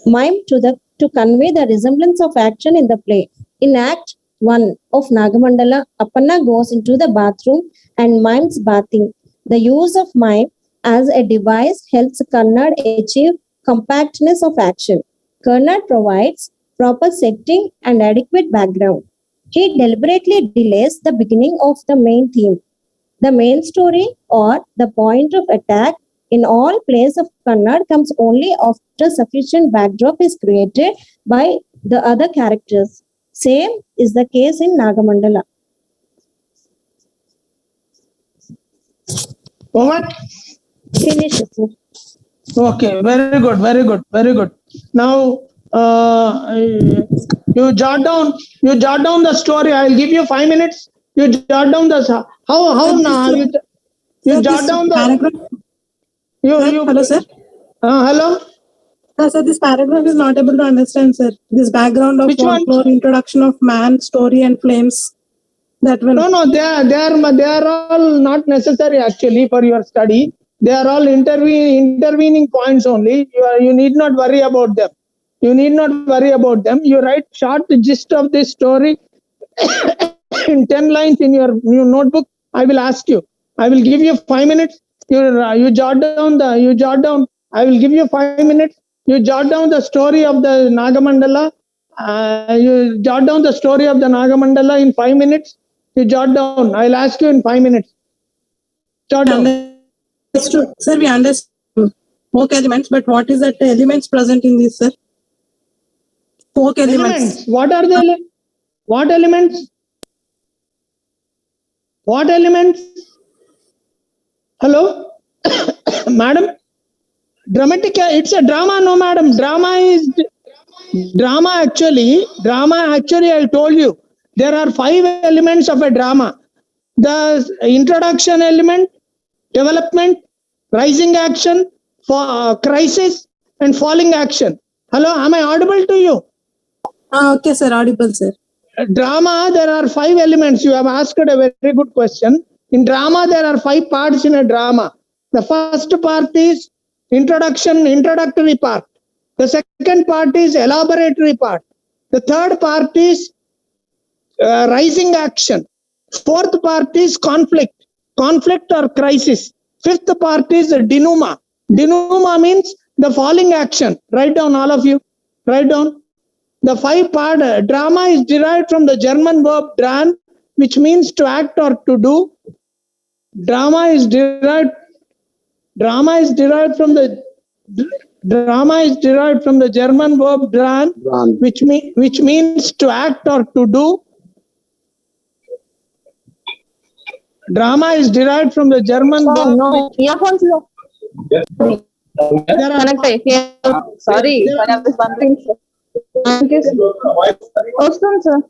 mime to convey the resemblance of action in the play. In Act 1 of Nagamandala, Aparna goes into the bathroom and mimes bathing. The use of mime as a device helps Karnad achieve compactness of action. Karnad provides proper setting and adequate background. He deliberately delays the beginning of the main theme. The main story or the point of attack in all plays of Karnad comes only after sufficient backdrop is created by the other characters. Same is the case in Nagamandala. What? Finish. Okay, very good. Now, you jot down the story. I'll give you 5 minutes. You jot down the you jot down the paragraph. Hello, sir. Hello. Sir, this paragraph is not able to understand, sir. This background of folklore, introduction of man, story, and flames. That one. No, they are all not necessary actually for your study. They are all intervening points only. You need not worry about them. You write short gist of this story in 10 lines in your notebook. I will ask you. I will give you 5 minutes. You jot down. I will give you 5 minutes. You jot down the story of the Nagamandala. You jot down the story of the Nagamandala in 5 minutes. You jot down. I'll ask you in 5 minutes. Jot down. Sir, we understand folk elements, but what is that elements present in this, sir? Folk elements. What are the what elements? What elements? Hello, madam. Dramatic. It's a drama, no, madam. Drama actually. I told you. There are 5 elements of a drama. The introduction element, development, rising action, crisis, and falling action. Hello, am I audible to you? Okay, sir. Audible, sir. Drama, there are 5 elements. You have asked a very good question. In drama, there are 5 parts in a drama. The first part is introductory part. The second part is elaboratory part. The third part is rising action. Fourth part is conflict or crisis. Fifth part is denouement. Denouement means the falling action. Write down, all of you. Write down. The 5-part drama is derived from the German verb dran, which means to act or to do. Drama is derived from the German verb dran, which means to act or to do. Drama is derived from the German verb. No, earphones. Sorry, I was wondering, sir. Thank you, sir. Awesome, sir.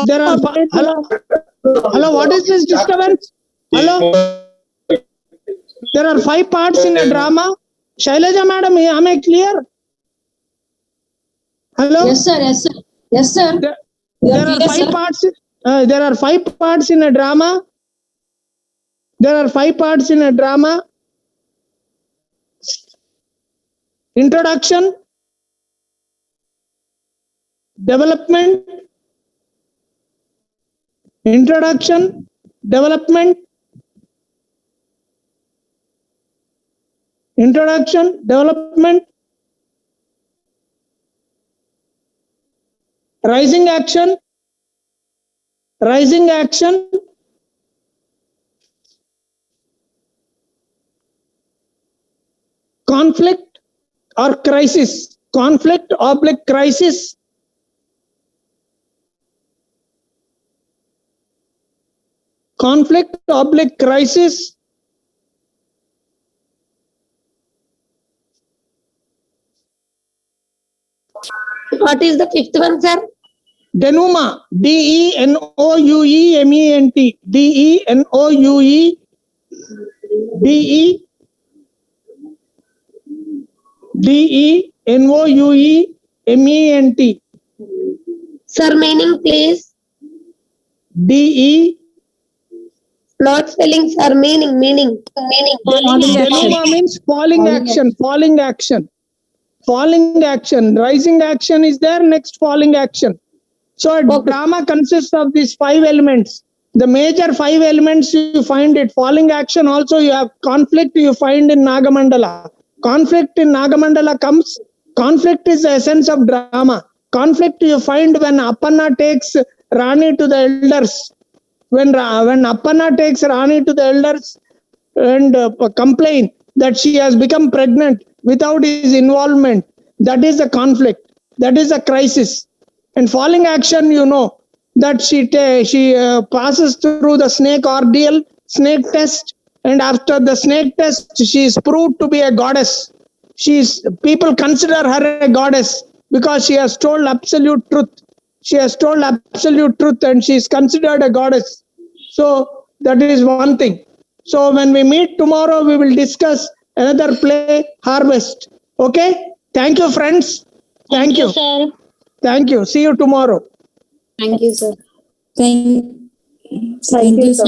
There are hello, what is this disturbance? Hello? There are 5 parts in a drama. Shailaja madam, am I clear? Hello? Yes, sir. Yes, sir. Yes, sir. There are 5 parts. There are 5 parts in a drama. There are 5 parts in a drama. Introduction, development, rising action, conflict or crisis, crisis, crisis, What is the 5th one, sir? denouement, denouement, denouement. Sir, meaning, please. Not spelling, sir. Meaning. Denouement means falling action. Rising action is there, next falling action. So a drama consists of these 5 elements. The major 5 elements you find it. Falling action also you have. Conflict you find in Nagamandala. Conflict in Nagamandala comes. Conflict is the essence of drama. Conflict you find when Appanna takes Rani to the elders. When Appanna takes Rani to the elders and complain that she has become pregnant without his involvement, that is a conflict. That is a crisis. And falling action, you know, that she passes through the snake ordeal, snake test, and after the snake test, she is proved to be a goddess. People consider her a goddess because she has told absolute truth. And she is considered a goddess. So that is one thing. So when we meet tomorrow, we will discuss another play, Harvest. Okay? Thank you, friends. Thank you, sir. Thank you. See you tomorrow. Thank you, sir. Thank you, sir.